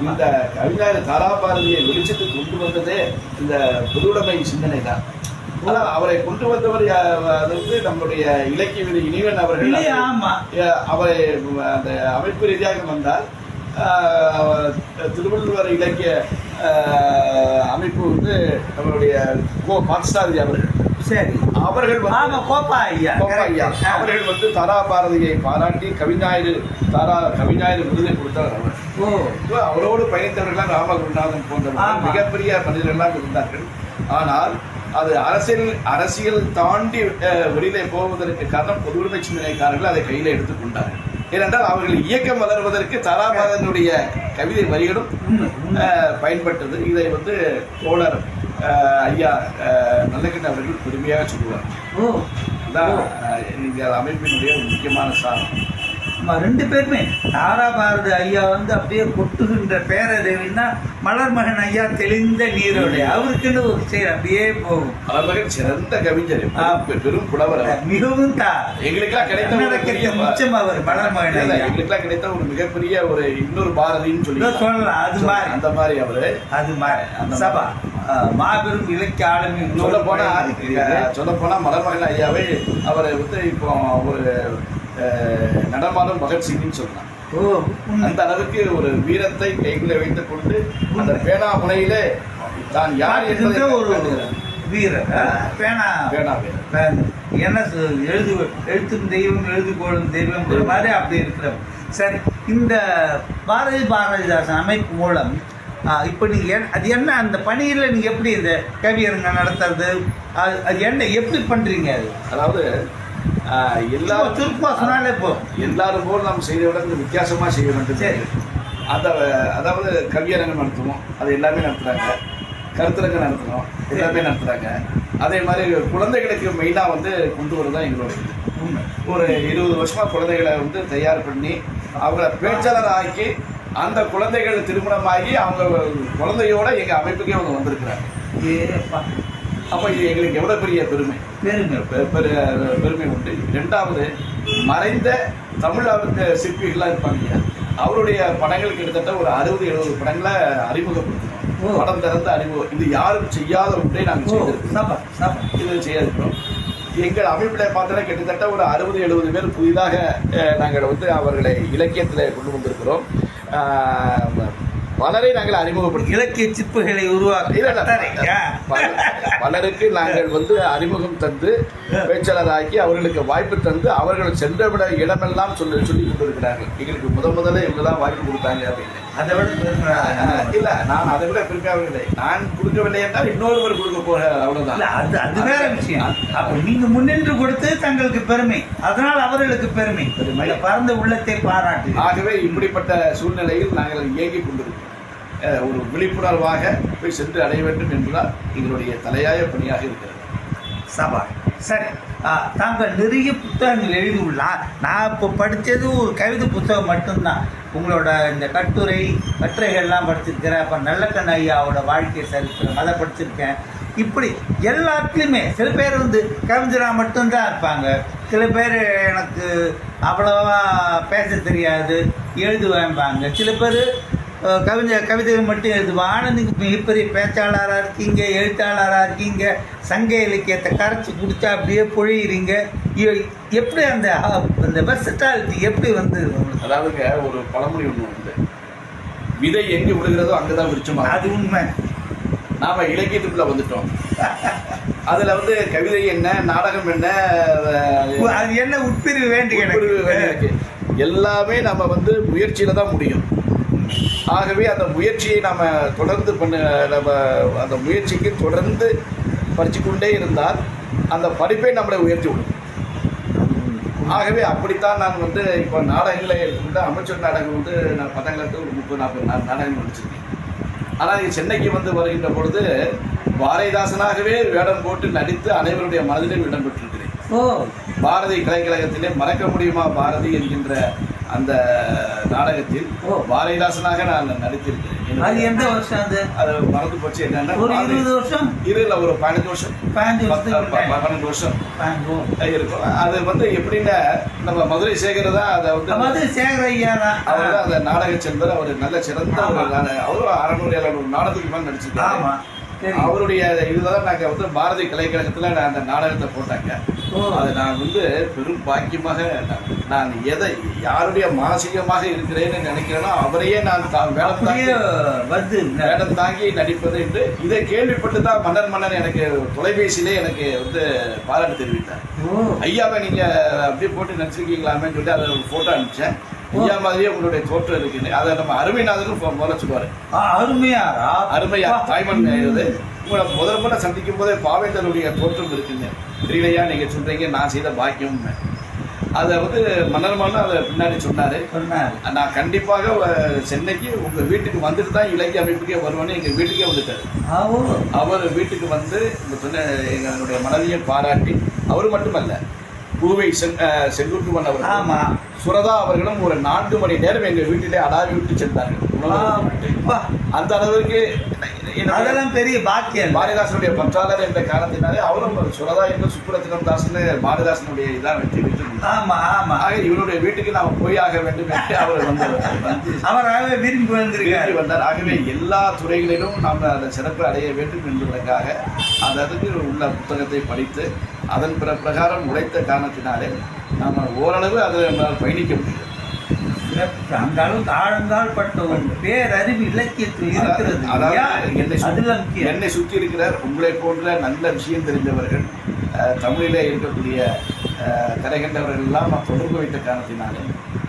இந்த கவிஞர் தாராபாரதியை வெளிச்சத்துக்கு கொண்டு வந்ததே இந்த பொதுவுடைமை சிந்தனை தான். ஆனால் அவரை கொண்டு வந்தவர் அது வந்து நம்முடைய இலக்கிய விதி இனிவன் அவர்கள். அவரை அந்த அமைப்பு ரீதியாக வந்தால் திருவள்ளுவர் இலக்கிய அமைப்பு வந்து நம்மளுடைய பாகிஸ்தானி அவர்கள்.
சரி,
அவர்கள் அவர்கள் வந்து தாராபாரதியை பாராட்டி கவிஞாயிறு விருதை கொடுத்தார். அவர் அவரோடு பயணித்தவர்கள் ராமகுருநாதன் போன்றவர்கள் மிகப்பெரிய மனிதர்களாக இருந்தார்கள். ஆனால் அது அரசியல் தாண்டி வெளியிலே போவதற்கு காரணம் பொதுவுடைமை சிந்தனைக்காரர்கள் அதை கையில் எடுத்துக் கொண்டார்கள். ஏனென்றால் அவர்கள் இயக்கம் வளர்வதற்கு தாராபாரதியினுடைய கவிதை வரிகளும் பயன்பட்டது. இதை வந்து தோழர் ஐயா நல்லக்கண்ணன் அவர்கள் பெருமையாக சொல்லுவார். இதுதான் எங்கள் அமைப்பினுடைய முக்கியமான சாதனம்.
ரெண்டு பேருமே தாராபாரதி ஐயா வந்து அப்படியே கொட்டுகின்ற பேரதேவின்னா மலர்மகன் ஐயா தெளிந்த நீரோட அவருக்குன்னு ஒரு செயல் அப்படியே போகும்.
மலர்மகன் சிறந்த கவிஞர், பெரும் புலவர்,
மிகவும்
எங்களுக்கெல்லாம் கிடைத்த
முச்சம் அவர் மலர்மகன் ஐயா.
எங்களுக்கெல்லாம் கிடைத்த ஒரு மிகப்பெரிய ஒரு இன்னொரு பாரதின்னு
சொல்லலாம். அது மாதிரி
அந்த மாதிரி அவரு
அது மாதிரி அந்த சபா மாபெரும் இலக்கிய ஆளுமை.
சொல்ல போனா மலர்மகன் ஐயாவை அவரை வந்து இப்போ ஒரு நடமாடும் பகத்சிங்னு சொல்லலாம். அந்த அளவுக்கு ஒரு வீரத்தை கைகளை வைத்துக் கொண்டு அந்த பேனா முனையிலே தான் யார் என்பதை ஒரு
வீரர் பேனா என்ன எழுத்தும் தெய்வம் எழுதுகோளும் தெய்வம் மாதிரி அப்படி இருக்கிறவங்க. சரி, இந்த பாரதிதாசன் அமைப்பு மூலம் இப்போ நீங்கள் அது என்ன அந்த பணியில் நீங்கள் எப்படி இந்த கவியரங்க நடத்துறது, அது என்ன எப்படி பண்ணுறீங்க?
அதாவது எல்லாரும்
திருப்பமாக சொன்னாலே போதும்.
எல்லாரும் போல் நாம் செய்த விட வித்தியாசமாக செய்ய வேண்டும்.
சரி,
அதாவது கவியரங்கம் நடத்துவோம், அது எல்லாமே நடத்துகிறாங்க. கருத்தரங்கம் நடத்துகிறோம், எல்லாமே நடத்துகிறாங்க. அதே மாதிரி குழந்தைகளுக்கு மெயினாக வந்து கொண்டு வரதான் எங்களோட ஒரு 20 வருஷமாக குழந்தைகளை வந்து தயார் பண்ணி அவங்கள பேச்சாளர் ஆக்கி அந்த குழந்தைகள் திருமணமாகி அவங்க குழந்தையோட எங்கள் அமைப்புக்கே அவங்க வந்திருக்கிறாங்க. அப்போ இது எங்களுக்கு எவ்வளோ பெரிய பெருமை உண்டு. ரெண்டாவது, மறைந்த தமிழ் சிற்பிகள்லாம் இருப்பாங்க. அவருடைய படங்கள் கிட்டத்தட்ட ஒரு 60-70 படங்களை அறிமுகப்படுத்தணும். படம் திறந்த அறிமுகம். இது யாரும் செய்யாத ஒன்றை நாங்கள் செய்திருக்கோம். இது செய்திருக்கிறோம். எங்கள் அமைப்பில் பார்த்தோன்னா கிட்டத்தட்ட ஒரு 60-70 பேர் புதிதாக நாங்கள் வந்து அவர்களை இலக்கியத்தில் கொண்டு வந்திருக்கிறோம். பலரை நாங்கள் அறிமுகப்படுத்தி
இலக்கிய சிப்புகளை உருவாக்க
பலருக்கு நாங்கள் வந்து அறிமுகம் தந்து பேச்சாளராக்கி அவர்களுக்கு வாய்ப்பு தந்து அவர்கள் சென்றவிட இடமெல்லாம் சொல்லி கொண்டிருக்கிறார்கள். எங்களுக்கு முதல்ல இவங்கதான் வாய்ப்பு கொடுத்தாங்க அப்படின்னு.
அதை விட
இல்லை, நான் அதை விட பெருக்காவில்லை. நான் கொடுக்கவில்லை என்றால் இன்னொருவர் கொடுக்க போற, அவ்வளவுதான்.
அது வேற விஷயம். அப்போ நீங்க முன்னின்று கொடுத்து தங்களுக்கு பெருமை, அதனால் அவர்களுக்கு பெருமை பரந்த உள்ளத்தை பாராட்டு.
ஆகவே இப்படிப்பட்ட சூழ்நிலையில் நாங்கள் இயங்கிக் கொண்டிருக்கிறோம். ஒரு விழிப்புணர்வாக போய் சென்று அடைய வேண்டும் என்பதால் எங்களுடைய தலையாய பணியாக இருக்கிறது.
சபா, சரி, தாங்கள் நிறைய புத்தகங்கள் எழுதியுள்ளார். நான் இப்போ படித்தது ஒரு கவிதை புத்தகம் மட்டும்தான். உங்களோட இந்த கட்டுரைகள்லாம் படிச்சிருக்கிறேன். அப்போ நல்லக்கண்ண ஐயாவோட வாழ்க்கை சரித்திரம் அதை படிச்சிருக்கேன். இப்படி எல்லாத்துலேயுமே சில பேர் வந்து கவிஞராக மட்டும்தான் இருப்பாங்க. சில பேர் எனக்கு அவ்வளோவா பேச தெரியாது எழுதுவேன்பாங்க. சில பேர் கவிதைகள் மட்டும் எழுதுவான். ஆனால் நீங்கள் மிகப்பெரிய பேச்சாளராக இருக்கீங்க, எழுத்தாளராக இருக்கீங்க, சங்க இலக்கியத்தை கரைச்சி குடிச்சா அப்படியே பொழியிறீங்க. எப்படி அந்த வெர்சட்டாலிட்டி எப்படி வந்து?
அதாவதுங்க, ஒரு பழமொழி ஒன்று வந்து, விதை எங்கே விழுகிறதோ அங்கதான் விருட்சமா.
அது உண்மை.
நாம இலக்கியத்துக்குள்ள வந்துட்டோம். அதுல வந்து கவிதை என்ன, நாடகம் என்ன,
அது என்ன உட்பிரிவு வேண்டி எனக்கு.
எல்லாமே நம்ம வந்து முயற்சியில் தான் முடியும். ஆகவே அந்த முயற்சியை நம்ம தொடர்ந்து நம்ம அந்த முயற்சிக்கு தொடர்ந்து படித்து கொண்டே இருந்தால் அந்த படிப்பை நம்மளை உயர்த்தி விடும். ஆகவே அப்படித்தான் நான் வந்து இப்போ நாடகங்களை வந்து அமைச்சர் நாடகம் வந்து நான் பதங்களுக்கு ஒரு 30-40 நாடகங்கள் நடிச்சிருக்கேன். ஆனால் சென்னைக்கு வந்து வருகின்ற பொழுது பாரதிதாசனாகவே வேடம் போட்டு நடித்து அனைவருடைய மனதிலும் இடம் பெற்றிருக்கிறேன். பாரதி கலைக்கழகத்திலே மறக்க முடியுமா பாரதி என்கின்ற அந்த நாடகத்தில் பாரதிதாசனாக நான் நடித்திருக்கிறேன்.
அது எந்த வருஷம்? அது
மறந்து போச்சு. என்னன்னா
ஒரு 20 வருஷம்
இல்லை, ஒரு 15 வருஷம் 12 வருஷம் இருக்கும். அது வந்து எப்படின்னா நம்ம மதுரை சேகர் தான் அதை வந்து
மதுரை சேகர் ஐயா தான்
அவர் தான் அந்த நாடக செல்வர். அவர் நல்ல சிறந்த அவரும் 600-700 நாடகத்துக்கு மேலே நடிச்சிருக்காங்க. அவருடைய இதுதான் நாங்கள் வந்து பாரதி கலைக்கழகத்தில் அந்த நாடகத்தை போட்டாங்க. அதை நான் வந்து பெரும் பாக்கியமாக நான் யாருடைய மானசீகமாக இருக்கிறேன்னு நினைக்கிறேனோ அவரையே நான் வேடம் தாங்கி நடிப்பது என்று இதை கேள்விப்பட்டு தான் மன்னர் எனக்கு தொலைபேசியிலே எனக்கு வந்து பாராட்டு தெரிவித்தார். ஐயாவை நீங்கள் அப்படியே போட்டு நடிச்சிருக்கீங்களாமேன்னு சொல்லிட்டு அதை ஒரு ஃபோட்டோ அனுப்பிச்சேன். ஐயா மாதிரியே உங்களுடைய தோற்றம் இருக்குன்னு அதை நம்ம அருமைநாதன் முதல்ல சொல்லுவார். அருமையா தாய்மன் இது உங்களை முதல்ல சந்திக்கும் போதே பாவேந்தருடைய தோற்றம் இருக்குங்க, தெரியலையா நீங்கள் சொல்கிறீங்க நான் செய்த பாக்கியம். அதை வந்து மன்னர் அதை பின்னாடி சொன்னார். நான் கண்டிப்பாக சென்னைக்கு உங்கள் வீட்டுக்கு வந்துட்டு தான் இலக்கிய அமைப்புக்கே வருவேன்னு எங்கள் வீட்டுக்கே வந்துட்டார். அவர் வீட்டுக்கு வந்து எங்களுடைய மனதையை பாராட்டி அவர் மட்டுமல்ல பூவை செங்குட்டுவன் அவர்கள் சுரதா அவர்களும் ஒரு 4 மணி நேரம் எங்கள் வீட்டிலே அடாவி விட்டு சென்றார்கள். அந்த அளவிற்கு
அதெல்லாம் பெரிய பாக்கியம்.
பாரதிதாசனுடைய பற்றாளர் என்ற காரணத்தினாலே அவரும் சுரதா என்று சுப்புரத்தினம் தாசன் பாரதிதாசனுடைய இதான் வெற்றி பெற்று இவருடைய வீட்டுக்கு நாம் போய் ஆக வேண்டும் என்று அவர்
அவராகவே விரும்பி
வந்தார். ஆகவே எல்லா துறைகளிலும் நாம் அதை சிறப்பு அடைய வேண்டும் என்பதற்காக அதற்கு உள்ள புத்தகத்தை படித்து அதன் பிரகாரம் உழைத்த காரணத்தினாலே நாம் ஓரளவு அதை பயணிக்க முடியும்.
அந்த அளவுக்கு ஆழங்கால் பட்ட ஒரு பேரறிவு இலக்கியத்தில் இருக்கிறது.
என்னை சுற்றி இருக்கிறார் உங்களை போன்ற நல்ல விஷயம் தெரிந்தவர்கள், தமிழிலே இருக்கக்கூடிய கரைகண்டவர்கள் எல்லாம் நான் தொடர்பு வைத்த காரணத்தினாலே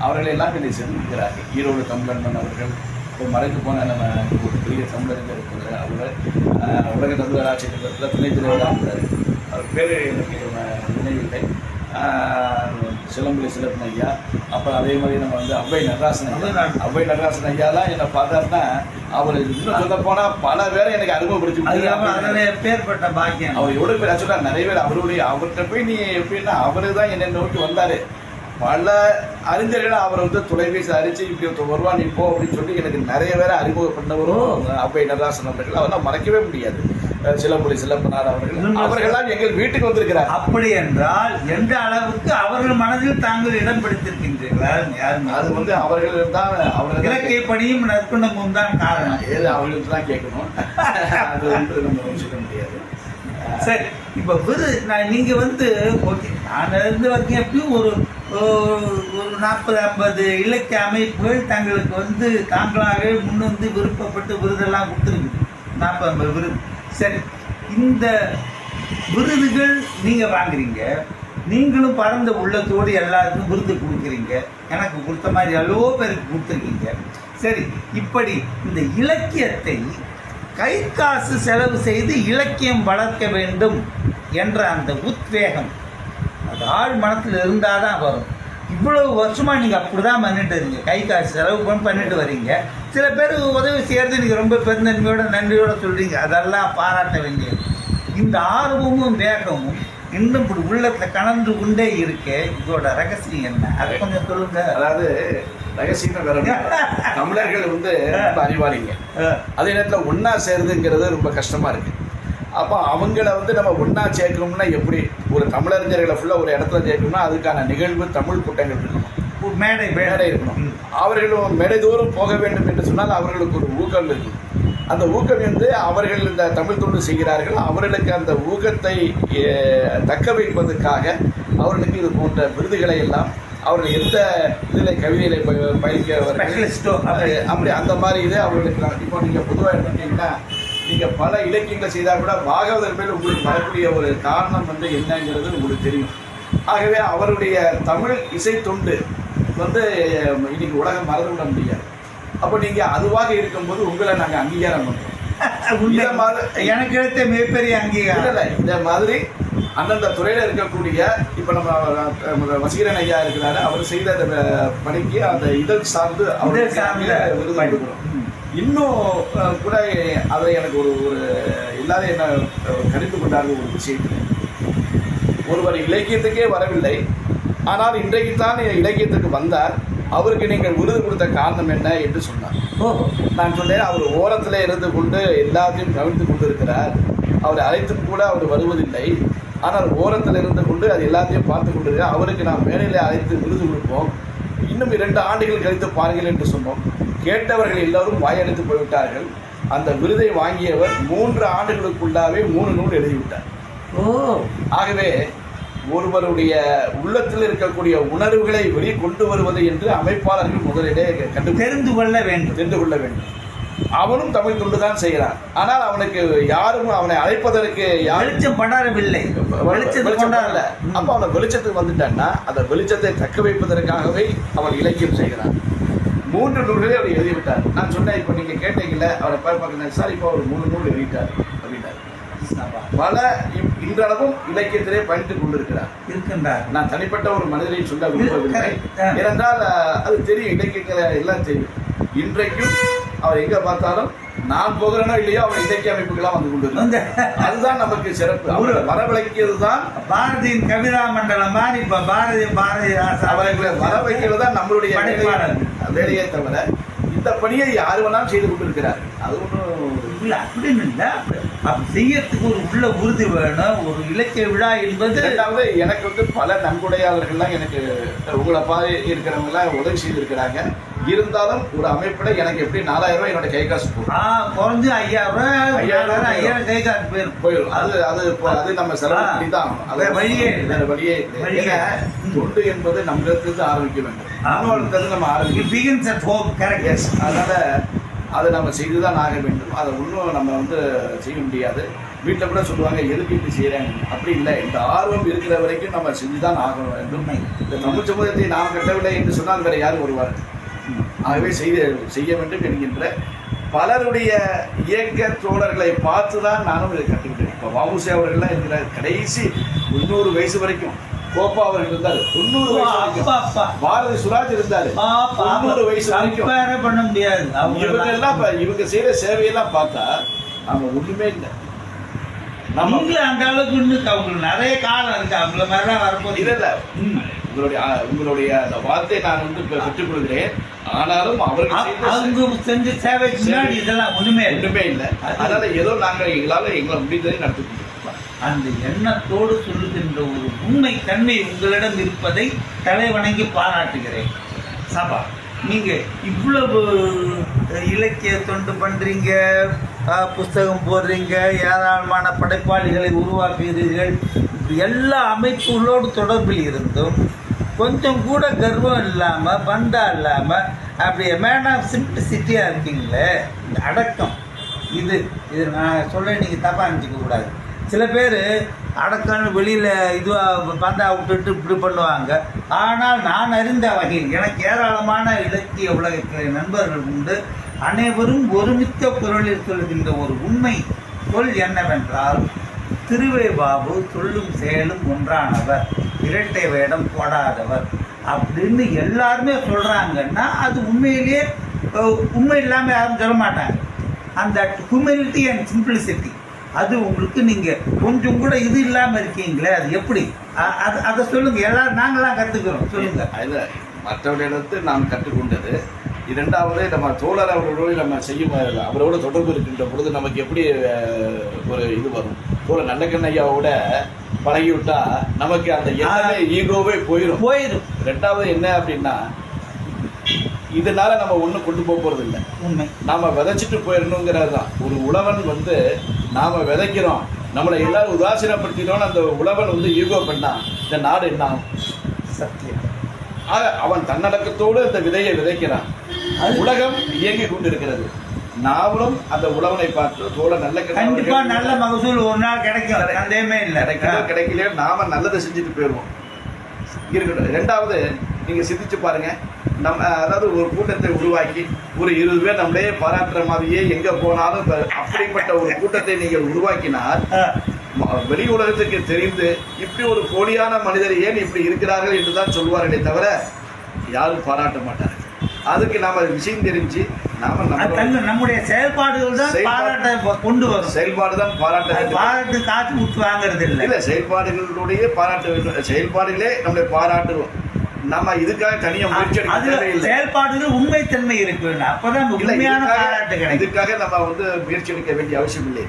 அவர்களெல்லாம் என்னை சென்றிருக்கிறார்கள். ஈரோடு தமிழன் அவர்கள், இப்போ மறைந்து போன நம்ம ஒரு பெரிய தமிழர்கள் இருக்கிறார். அவர் உலக தமிழர் ஆட்சியத்தில் துணைத் தலைவராக இருக்கிறார். அவர் பேர் எனக்கு நினைவில்லை. சிலம்புலி சிலப்பன் ஐயா, அப்புறம் அதே மாதிரி நம்ம வந்து அவ்வை நடராசன் ஐயாலாம் என்னை பார்த்தாருன்னா அவர் இன்னும் சொல்ல போனால் பல பேரை எனக்கு அறிமுகப்படுத்தி
பேர்பட்ட பாக்கியம்.
அவர் எவ்வளோ பேர் ஆக்சுவலா நிறைய பேர் அவர்கிட்ட போய் நீ எப்படின்னா அவரு தான் என்னை நோக்கி வந்தார். பல அறிஞர்கள் அவர் வந்து தொலைபேசி அரிச்சு இப்படி வருவான் இப்போ அப்படின்னு சொல்லி எனக்கு நிறைய பேரை அறிமுகப்பட்டவரும் அவ்வை நடராசன் அவர்கள். அவரெல்லாம் மறக்கவே முடியாது. சிலம்புலி சிலப்பனார் அவர்கள்லாம் எங்கள் வீட்டுக்கு வந்திருக்கிறார்.
அப்படி என்றால் எந்த அளவுக்கு அவர்கள் மனதில் தாங்கள் இடம் பிடித்திருக்கின்றீர்களா?
அது வந்து அவர்கள் தான் அவர்கள்
இலக்கிய பணியும் நற்குணமும் தான் காரணம்.
ஏது அவர்களுக்கு தான் கேட்கணும், அது வந்து நம்ம சொல்ல முடியாது.
சரி, இப்போ நீங்க வந்து ஓகே, நான் இருந்து வரைக்கும் எப்படியும் ஒரு 40-50 இலக்கிய அமைப்புகள் தங்களுக்கு வந்து தாங்களாகவே முன்வந்து விருப்பப்பட்டு விருதெல்லாம் கொடுத்துருக்கு. 40-50 விருது. சரி, இந்த விருதுகள் நீங்க வாங்குறீங்க, நீங்களும் பரந்த உள்ளத்தோடு எல்லாருக்கும் விருது கொடுக்குறீங்க, எனக்கு கொடுத்த மாதிரி எவ்வளோ பேருக்கு கொடுத்துருக்கீங்க. சரி, இப்படி இந்த இலக்கியத்தை கை காசு செலவு செய்து இலக்கியம் வளர்க்க வேண்டும் என்ற அந்த உத்வேகம் அது ஆழ் மனத்தில் இருந்தால் தான் வரும். இவ்வளவு வருஷமாக நீங்கள் அப்படி தான் பண்ணிட்டு இருக்கீங்க, கை காசு செலவு பண்ணிட்டு வரீங்க. சில பேர் உதவி செய்கிறது நீங்கள் ரொம்ப பெருந்தன்மையோட நன்றியோட சொல்கிறீங்க, அதெல்லாம் பாராட்ட வேண்டியது. இந்த ஆர்வமும் வேகமும் இன்னும் இப்படி உள்ளத்தில் கலந்து கொண்டே இருக்கு. இதோட ரகசியம் என்ன, அதை கொஞ்சம் சொல்லுங்க.
அதாவது ரகசியம் வேற, தமிழர்கள் வந்து ரொம்ப அறிவாளிங்க. அதே நேரத்தில் ஒன்றா சேருதுங்கிறது ரொம்ப கஷ்டமாக இருக்குது. அப்போ அவங்கள வந்து நம்ம ஒன்றா சேர்க்கணும்னா எப்படி, ஒரு தமிழறிஞர்களை ஃபுல்லாக ஒரு இடத்துல சேர்க்கணும்னா அதுக்கான நிகழ்வு தமிழ் கூட்டங்கள் இருக்கணும்,
மேடை இருக்கணும்.
அவர்களும் மேடை தோறும் போக வேண்டும் என்று சொன்னால் அவர்களுக்கு ஒரு ஊக்கம் இருக்கும். அந்த ஊக்கம் வந்து அவர்கள் இந்த தமிழ் தொண்டு செய்கிறார்கள், அவர்களுக்கு அந்த ஊக்கத்தை தக்க வைப்பதற்காக அவர்களுக்கு இது போன்ற விருதுகளை எல்லாம் அவர்கள் எந்த இதில் கவிதைகளை பயிற்சிக்கோ அப்படி அந்த மாதிரி இது அவர்களுக்கு. இப்போ நீங்கள் பொதுவாக எடுத்துக்கிட்டிங்கன்னா நீங்கள் பல இலக்கியங்களை செய்தால் கூட பாகவதர் மேல் உங்களுக்கு வரக்கூடிய ஒரு காரணம் வந்து என்னங்கிறது உங்களுக்கு தெரியும். ஆகவே அவருடைய தமிழ் இசை தொண்டு வந்து இன்னைக்கு உலகம் மறந்து விட முடியாது. அப்போ நீங்க அதுவாக இருக்கும்போது உங்களை நாங்க அங்கீகாரம் பண்றோம்.
உண்மை. எனக்கு எடுத்த மிகப்பெரிய அங்கீகாரம்
இல்ல இந்த மாதிரி அந்தந்த துறையில இருக்கக்கூடிய இப்ப நம்ம வசீகரன் ஐயா இருக்கிறாரு, அவர் செய்த அந்த பணிக்கு அந்த இதழ் சார்ந்து
இதழ் சார்ந்த
விருது கொடுக்கிறோம். இன்னும் கூட அதை எனக்கு ஒரு இல்லாத என்ன கணித்து கொண்டார்கள் ஒரு விஷயத்தில், ஒருவர் இலக்கியத்துக்கே வரவில்லை, ஆனால் இன்றைக்கு தான் இலக்கியத்துக்கு வந்தார், அவருக்கு நீங்கள் விருது கொடுத்த காரணம் என்ன என்று சொன்னார். நான் சொன்னேன், அவர் ஓரத்தில் இருந்து கொண்டு எல்லாத்தையும் கவனித்து கொண்டு இருக்கிறார், அவரை அழைத்தும் கூட அவர் வருவதில்லை, ஆனால் ஓரத்தில் இருந்து கொண்டு அது எல்லாத்தையும் பார்த்து கொண்டு இருக்கிறார், அவருக்கு நாம் மேடையில் அழைத்து விருது கொடுப்போம், இன்னும் 2 ஆண்டுகள் கழித்து பாருங்கள் என்று சொன்னோம். கேட்டவர்கள் எல்லோரும் வாயடைத்து போய்விட்டார்கள். அந்த விருதை வாங்கியவர் 3 ஆண்டுகளுக்குள்ளாவே 3 நூல் எழுதிவிட்டார். ஆகவே ஒருவருடைய உள்ளத்தில் இருக்கக்கூடிய உணர்வுகளை வெளிக்கொண்டு வருவது என்று அமைப்பாளர்கள் முதலிலே
தெரிந்து கொள்ள வேண்டும்.
அவனும் தமிழ் தொண்டு தான் செய்கிறான், ஆனால் அவனுக்கு யாரும் அவனை அழைப்பதற்கு
வெளிச்சம் படரவில்லை.
அப்ப அவனை வெளிச்சத்துக்கு வந்துட்டான்னா அந்த வெளிச்சத்தை தக்க வைப்பதற்காகவே அவன் இலக்கியம் செய்கிறான். 3 நூல்களை அவர் எழுதிவிட்டார். நான் சொன்னேன், இப்போ நீங்க கேட்டீங்கல்ல, அவரை பார்க்க சார் இப்போ அவர் 3 நூல் எழுதிட்டார் அப்படின்னார். பல இன்றளவும் இலக்கியத்திலே பயணித்துக் கொண்டிருக்கிறார். நான் தனிப்பட்ட ஒரு மனிதரை சொல்ல விரும்பவில்லை, ஏனென்றால் அது தெரியும், இலக்கியங்களை எல்லாம் தெரியும். இன்றைக்கும் அவர் எங்க பார்த்தாலும் நான் போகிறேனோ இல்லையோ அவர் இலக்கிய அமைப்புகளாக வந்து கொண்டு, அதுதான் நமக்கு சிறப்பு. அவரை வரவழைக்கிறது தான்
பாரதியின் கவிதா மண்டலம் மாதிரி இப்ப பாரதி
அவர்களை வரவைக்கிறது தான் நம்மளுடைய வேலையே தவிர இந்த பணியை யாரு வேணாலும் செய்து கொண்டிருக்கிறார். அது ஒன்றும்
இல்லை, அப்படின்னு இல்லை. செய்யறதுக்கு ஒரு உள்ள உறுதி வேணும். ஒரு இலக்கிய விழா என்பது
எனக்கு வந்து பல நன்கொடையாளர்கள்லாம் எனக்கு உங்களை பாதி இருக்கிறவங்கலாம் உதவி செய்திருக்கிறாங்க. இருந்தாலும் ஒரு அமைப்பில் எனக்கு எப்படி 4000 ரூபாய் என்னோட கை காசு போகும்,
குறைஞ்சு 5000 கை காசு
போயிடும். அது நம்ம செலவு தான், அதே வழியே வழியே தொண்டு என்பது நம்மளிடத்திலிருந்து ஆரம்பிக்க வேண்டும். நம்ம ஆரம்பிக்கும். அதனால அதை நம்ம செய்துதான் ஆக வேண்டும். அதை ஒன்றும் நம்ம வந்து செய்ய முடியாது. வீட்டில் கூட சொல்லுவாங்க, எதுக்கு இப்படி செய்கிறாங்க, அப்படி இல்லை. இந்த ஆர்வம் இருக்கிற வரைக்கும் நம்ம செஞ்சுதான் ஆக வேண்டும். இந்த தமிழ் சமூகத்தை நாம் கட்டவில்லை என்று சொன்னால் வேற யாரும் வருவார். ஆகவே செய்ய வேண்டும் என்கின்ற பலருடைய இயக்க தோழர்களை பார்த்து தான் நானும் இதை கற்றுக்கிட்டேன். இப்போ வஉசி அவர்கள்லாம் இருக்கிற கடைசி 90 வயசு வரைக்கும் கோப்பா அவர்கள் இருந்தார், 90 வயசு பாரதி சுராஜ் இருந்தாரு, 90 வயசு வரைக்கும்
பண்ண முடியாது.
இவங்க எல்லாம் இவங்க செய்யற சேவையெல்லாம் பார்த்தா நம்ம ஒண்ணுமே இல்லை.
நம்ம அந்த அளவுக்கு இன்னும் அவங்களுக்கு நிறைய காலம் இருக்கு. அவங்கள மாதிரிலாம் வரப்போது
இல்லை. உங்களுடைய அந்த வார்த்தை நான் வந்து பெற்றுக் கொள்கிறேன். ஆனாலும் அவர்கள்
செஞ்ச சேவைக்கு முன்னாடி இதெல்லாம் ஒண்ணுமே இல்லை.
அதனால ஏதோ நாங்கள் எங்களை முடிந்ததை நடத்தி
அந்த எண்ணத்தோடு சொல்லுகின்ற ஒரு உண்மை தன்மை உங்களிடம் இருப்பதை தலை வணங்கி பாராட்டுகிறேன். சபா, நீங்க இவ்வளவு இலக்கிய தொண்டு பண்றீங்க, புஸ்தகம் போடுறீங்க, ஏராளமான படைப்பாளிகளை உருவாக்குகிறீர்கள், எல்லா அமைப்புகளோடு தொடர்பில் இருந்தும் கொஞ்சம் கூட கர்வம் இல்லாமல் பந்தா இல்லாமல் அப்படியே மேன் ஆஃப் சிம்பிளிசிட்டியாக இருக்கீங்களே. இந்த அடக்கம் இது நான் சொல்ல நீங்கள் தப்பாக நினச்சிக்க கூடாது. சில பேர் அடக்கம்னு வெளியில் இதுவாக பந்தா விட்டுட்டு இப்படி பண்ணுவாங்க. ஆனால் நான் அறிந்த வகையில் எனக்கு ஏராளமான இலக்கிய உலகத்தில் நண்பர்கள் உண்டு. அனைவரும் ஒருமித்த குரலில் சொல்கின்ற ஒரு உண்மை சொல் என்னவென்றால், திருவை பாபு சொல்லும் செயலும் ஒன்றானவர், இரட்டை வேடம் போடாதவர் அப்படின்னு எல்லாருமே சொல்கிறாங்கன்னா அது உண்மையிலேயே உண்மை இல்லாமல் யாரும் சொல்ல மாட்டாங்க. அந்த ஹியூமனிட்டி அண்ட் சிம்பிளிசிட்டி அது உங்களுக்கு நீங்கள் கொஞ்சம் கூட இது இல்லாமல் இருக்கீங்களே, அது எப்படி? அதை சொல்லுங்கள். எல்லாரும் நாங்களாம் கற்றுக்கிறோம், சொல்லுங்கள்.
அதில் மற்றவர்களிடத்து நாம் கற்றுக்கொண்டது. இரண்டாவது, நம்ம தோழர் அவர்களோடு நம்ம செய்யும் அவரோட தொடர்பு இருக்கின்ற பொழுது நமக்கு எப்படி ஒரு இது வரும். தோழர் நல்லக்கண்ணையாவோட பழகிவிட்டா நமக்கு அந்த ஈகோவே போயிடும். ரெண்டாவது என்ன அப்படின்னா, இதனால நம்ம ஒன்றும் கொண்டு போகிறது இல்லை.
உண்மை.
நாம விதைச்சிட்டு போயிடணுங்கிறது தான். ஒரு உழவன் வந்து நாம விதைக்கிறோம், நம்மளை எல்லாரும் உதாசீனப்படுத்தினோன்னு அந்த உழவன் வந்து ஈகோ பண்ணா இந்த நாடு என்ன ஆகும்?
சத்தியம்.
அவன் தன்னடக்கத்தோடு அந்த விதையை விதைக்கிறான். உலகம் இயங்கி கொண்டிருக்கிறது. நாமளும் அந்த உழவனை பார்த்து தோழ
கண்டிப்பா நல்ல மகசூல் ஒரு நாள் கிடைக்கும். அதேமே இல்லை.
கிடைக்கலையோ நாம நல்லதை செஞ்சுட்டு போயிடுவோம். இருக்கட்டும். ரெண்டாவது, நீங்கள் சிந்திச்சு பாருங்க. நம்ம அதாவது ஒரு கூட்டத்தை உருவாக்கி ஒரு 20 பேர் நம்மளே பாராட்டுற மாதிரியே எங்கே போனாலும் அப்படிப்பட்ட ஒரு கூட்டத்தை நீங்கள் உருவாக்கினால் வெளி உலகத்துக்கு தெரிந்து இப்படி ஒரு போலியான மனிதர் ஏன் இப்படி இருக்கிறார்கள் என்று தான் சொல்வார்களே தவிர யாரும் பாராட்ட மாட்டார்கள். அதுக்கு நாம விஷயம் தெரிஞ்சு
நம்முடைய செயல்பாடுகள் தான் பாராட்ட கொண்டு வரும்.
செயல்பாடு தான் பாராட்டு
காத்து விட்டு வாங்குறது இல்லை.
செயல்பாடுகளுடைய பாராட்டு வேண்டும். செயல்பாடுகளே நம்முடைய பாராட்டுவோம். நம்ம இதுக்காக தனியா முயற்சி எடுக்க
செயல்பாடுகள் உண்மைத்தன்மை இருக்கு வேண்டும். அப்பதான் உண்மையான பாராட்டு கிடைக்கும்.
இதுக்காக நம்ம முயற்சி எடுக்க வேண்டிய அவசியம் இல்லை.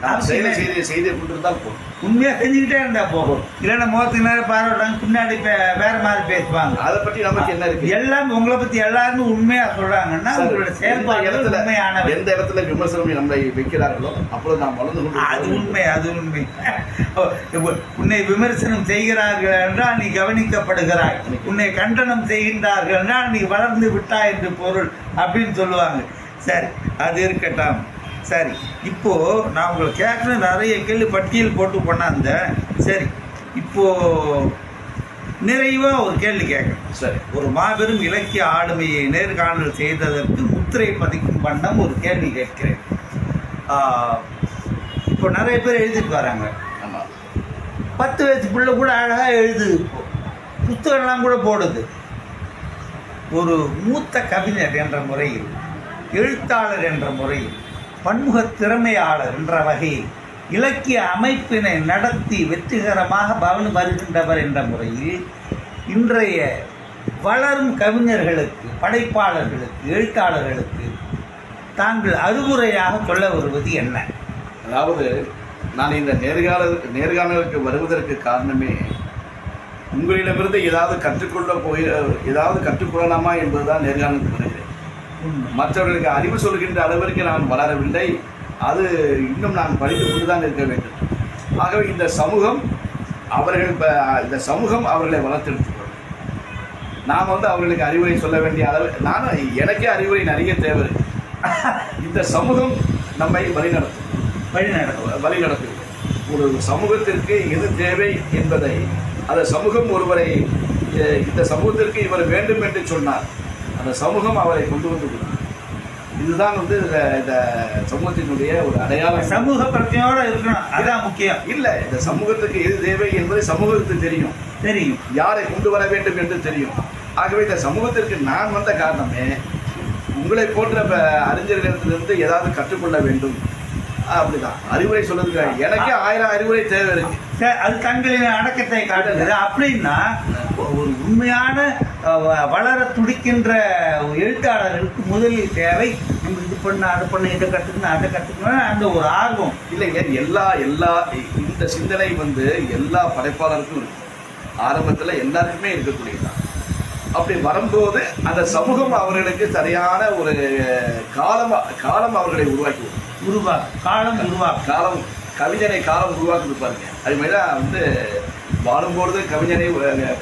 செய்தியை கொண்டிருந்தால் போதும்.
உண்மையா செஞ்சுக்கிட்டே இருந்தா போகும். இல்லைன்னா முகத்துக்கு நேரம் பாராட்டாங்க, பின்னாடி வேற மாதிரி பேசுவாங்க.
அதை பற்றி நமக்கு என்ன இருக்கு?
எல்லாம் உங்களை பத்தி எல்லாருமே உண்மையா சொல்றாங்கன்னா உங்களோட செயல்பாடு உண்மையான
எந்த இடத்துல விமர்சனம் நம்மளை வைக்கிறார்களோ அப்பொழுது நாம் வளர்ந்து கொண்டு
அது உண்மை. உன்னை விமர்சனம் செய்கிறார்கள் என்றால் நீ கவனிக்கப்படுகிறாய், உன்னை கண்டனம் செய்கின்றார்கள் என்றால் நீ வளர்ந்து விட்டாய் என்று பொருள் அப்படின்னு சொல்லுவாங்க. சரி, அது இருக்கட்டும். சரி, இப்போ நான் உங்களை கேட்கணும், நிறைய கேள்வி பட்டியல் போட்டு பண்ணாந்த. சரி, இப்போ நிறைவாக ஒரு கேள்வி கேட்கணும்.
சரி,
ஒரு மாபெரும் இலக்கிய ஆளுமையை நேர்காணல் செய்ததற்கு முத்திரை பதிக்கும் வண்ணம் ஒரு கேள்வி கேட்கிறேன். இப்போ நிறைய பேர் எழுதிட்டு வராங்க. 10 வயசு பிள்ளை கூட அழகாக எழுது, புத்தகம்லாம் கூட போடுது. ஒரு மூத்த கவிஞர் என்ற முறையில், எழுத்தாளர் என்ற முறையில், பன்முக திறமையாளர் என்ற வகையில், இலக்கிய அமைப்பினை நடத்தி வெற்றிகரமாக வருகின்றவர் என்ற முறையில் இன்றைய வளரும் கவிஞர்களுக்கு, படைப்பாளர்களுக்கு, எழுத்தாளர்களுக்கு தாங்கள் அறிவுரையாக சொல்ல வருவது என்ன?
அதாவது நான் இந்த நேர்காணலுக்கு வருவதற்கு காரணமே உங்களிடமிருந்து ஏதாவது கற்றுக்கொள்ளலாமா என்பதுதான் நேர்காணலுக்கு வருகிறேன். மற்றவர்களுக்கு அறிவு சொல்கின்ற அளவிற்கு நான் வளரவில்லை. அது இன்னும் நான் படித்து கொண்டு தான் இருக்க வேண்டும். ஆகவே இந்த சமூகம் அவர்களை வளர்த்தெடுத்துக்கொள்ளும். நாம் அவர்களுக்கு அறிவுரை சொல்ல வேண்டிய அளவு எனக்கே அறிவுரை நிறைய தேவை. இந்த சமூகம் நம்மை வழிநடத்தும். ஒரு சமூகத்திற்கு எது தேவை என்பதை அந்த சமூகம் ஒருவரை இந்த சமூகத்திற்கு இவர் வேண்டும் என்று சொன்னார், அந்த சமூகம் அவரை கொண்டு வந்து கொடுக்கும். இதுதான் இந்த சமூகத்தினுடைய ஒரு அடையாளம்.
சமூக பிரச்சனையோட இருக்கணும், அதான் முக்கியம்.
இல்லை, இந்த சமூகத்துக்கு எது தேவை என்பது சமூகத்துக்கு தெரியும், யாரை கொண்டு வர வேண்டும் என்று தெரியும். ஆகவே இந்த சமூகத்திற்கு நான் வந்த காரணமே உங்களை போன்ற அறிஞர்களிடத்திலிருந்து ஏதாவது கற்றுக்கொள்ள வேண்டும். அப்படிதான் அறிவுரை சொல்லுங்க. எனக்கே 1000 அறிவுரை தேவை இருக்கு.
அது தங்களின் அடக்கத்தை காட்டுது. அப்படின்னா ஒரு உண்மையான வளர துடிக்கின்ற எழுத்தாளர்களுக்கு முதலில் தேவை இது பண்ண, அதை பண்ண, இதை கற்றுக்கணும், அதை கற்றுக்கணும், அந்த ஒரு ஆர்வம்.
இல்லைங்க, எல்லா இந்த சிந்தனை எல்லா படைப்பாளருக்கும் இருக்கு. ஆரம்பத்தில் எல்லாருக்குமே இருக்கக்கூடியதான். அப்படி வரும்போது அந்த சமூகம் அவர்களுக்கு சரியான ஒரு காலம் அவர்களை காலம் கவிஞனை காலம் உருவாக்குது பாருங்க. அது மாதிரிதான் வாழும்பொழுது கவிஞனை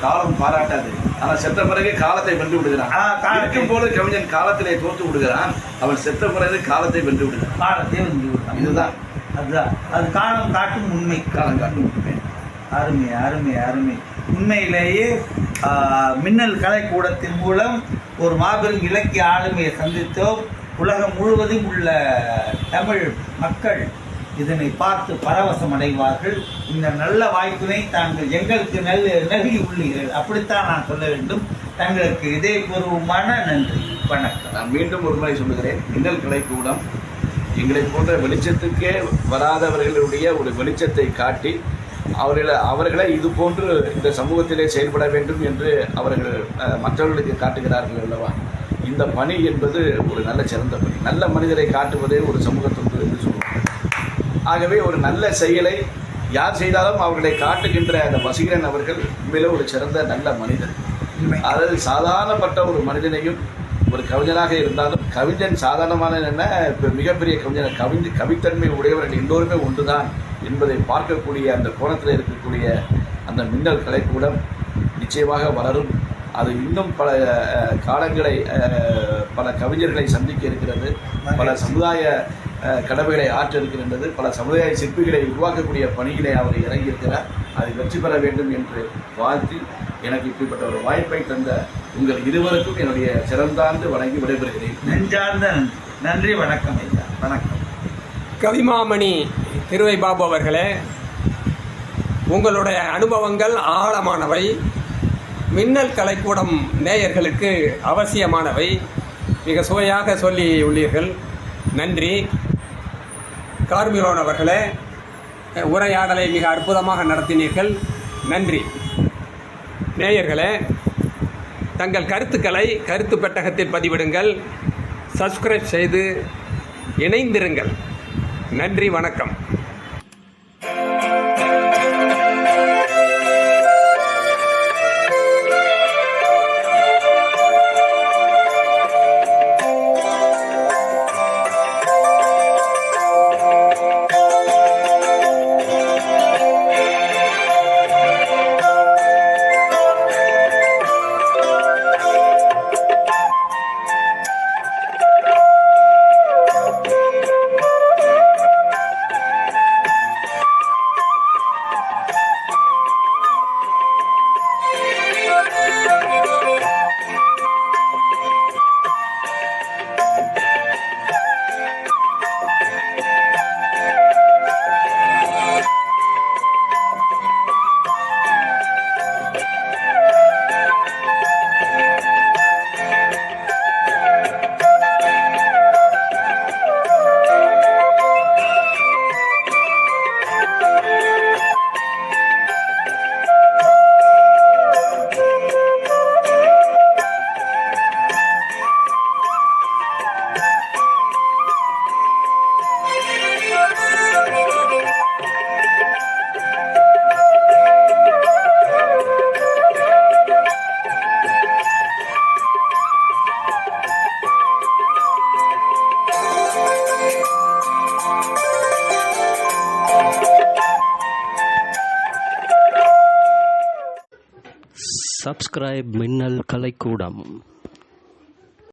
காலம் பாராட்டாது, ஆனால் செத்த பிறகு காலத்தை வென்று விடுகிறான். இருக்கும் போது கவிஞன் காலத்திலே தோற்று விடுகிறான், அவன் செத்த பிறகு காலத்தை வென்று விடுகிறான். இதுதான்
அது காலம் காட்டும் உண்மை. அருமை. உண்மையிலேயே மின்னல் கலைக்கூடத்தின் மூலம் ஒரு மாபெரும் இலக்கிய ஆளுமையை சந்தித்தோம். உலகம் முழுவதும் உள்ள தமிழ் மக்கள் இதனை பார்த்து பரவசம் அடைவார்கள். இந்த நல்ல வாய்ப்பினை தாங்கள் எங்களுக்கு நல்கி உள்ளீர்கள், அப்படித்தான் நான் சொல்ல வேண்டும். தங்களுக்கு இதயபூர்வமான நன்றி, வணக்கம்.
நான் மீண்டும் ஒரு முறை சொல்லுகிறேன், மின்னல் கலைக்கூடம் எங்களை போன்ற வெளிச்சத்துக்கே வராதவர்களுடைய ஒரு வெளிச்சத்தை காட்டி அவர்களை இது போன்று இந்த சமூகத்திலே செயல்பட வேண்டும் என்று அவர்கள் மற்றவர்களுக்கு காட்டுகிறார்கள் அல்லவா. இந்த பணி என்பது ஒரு சிறந்த பணி. நல்ல மனிதரை காட்டுவதே ஒரு சமூகத்திற்கு என்று சொல்லுவாங்க. ஆகவே ஒரு நல்ல செயலை யார் செய்தாலும் அவர்களை காட்டுகின்ற அந்த வசீகரன் அவர்கள் உண்மையிலே ஒரு சிறந்த நல்ல மனிதர். அதாவது சாதாரணப்பட்ட ஒரு மனிதனையும் ஒரு கவிஞனாக இருந்தாலும், கவிஞன் சாதாரணமான என்ன மிகப்பெரிய கவித்தன்மை உடையவர்கள் எல்லோருமே ஒன்றுதான் என்பதை பார்க்கக்கூடிய அந்த கோணத்தில் இருக்கக்கூடிய அந்த மின்னல் கலைக்கூடம் நிச்சயமாக வளரும். அது இன்னும் பல காலங்களை பல கவிஞர்களை சந்திக்க இருக்கிறது. பல சமுதாய கடமைகளை ஆற்ற இருக்கின்றது. பல சமுதாய சிற்பிகளை உருவாக்கக்கூடிய பணியிலே அவர் இறங்கியிருக்கிறார். அதை வெற்றி பெற வேண்டும் என்று வாழ்த்தி எனக்கு இப்படிப்பட்ட ஒரு வாய்ப்பை தந்த உங்கள் இருவருக்கும் என்னுடைய சிறந்தாண்டு வணங்கி விடைபெறுகிறேன்.
நெஞ்சார்ந்த நன்றி. வணக்கம் ஐயா. வணக்கம்.
கவிமாமணி திருவை பாபு அவர்களே, உங்களுடைய அனுபவங்கள் ஆழமானவை, மின்னல் கலைக்கூடம் நேயர்களுக்கு அவசியமானவை. மிக சுவையாக சொல்லி உள்ளீர்கள். நன்றி. கார்மிலோன் அவர்களே, உரையாடலை மிக அற்புதமாக நடத்தினீர்கள். நன்றி. நேயர்களே, தங்கள் கருத்துக்களை கருத்து பெட்டகத்தில் பதிவிடுங்கள். சப்ஸ்கிரைப் செய்து இணைந்திருங்கள். நன்றி. வணக்கம்.
Subscribe மின்னல் கலைக்கூடம்.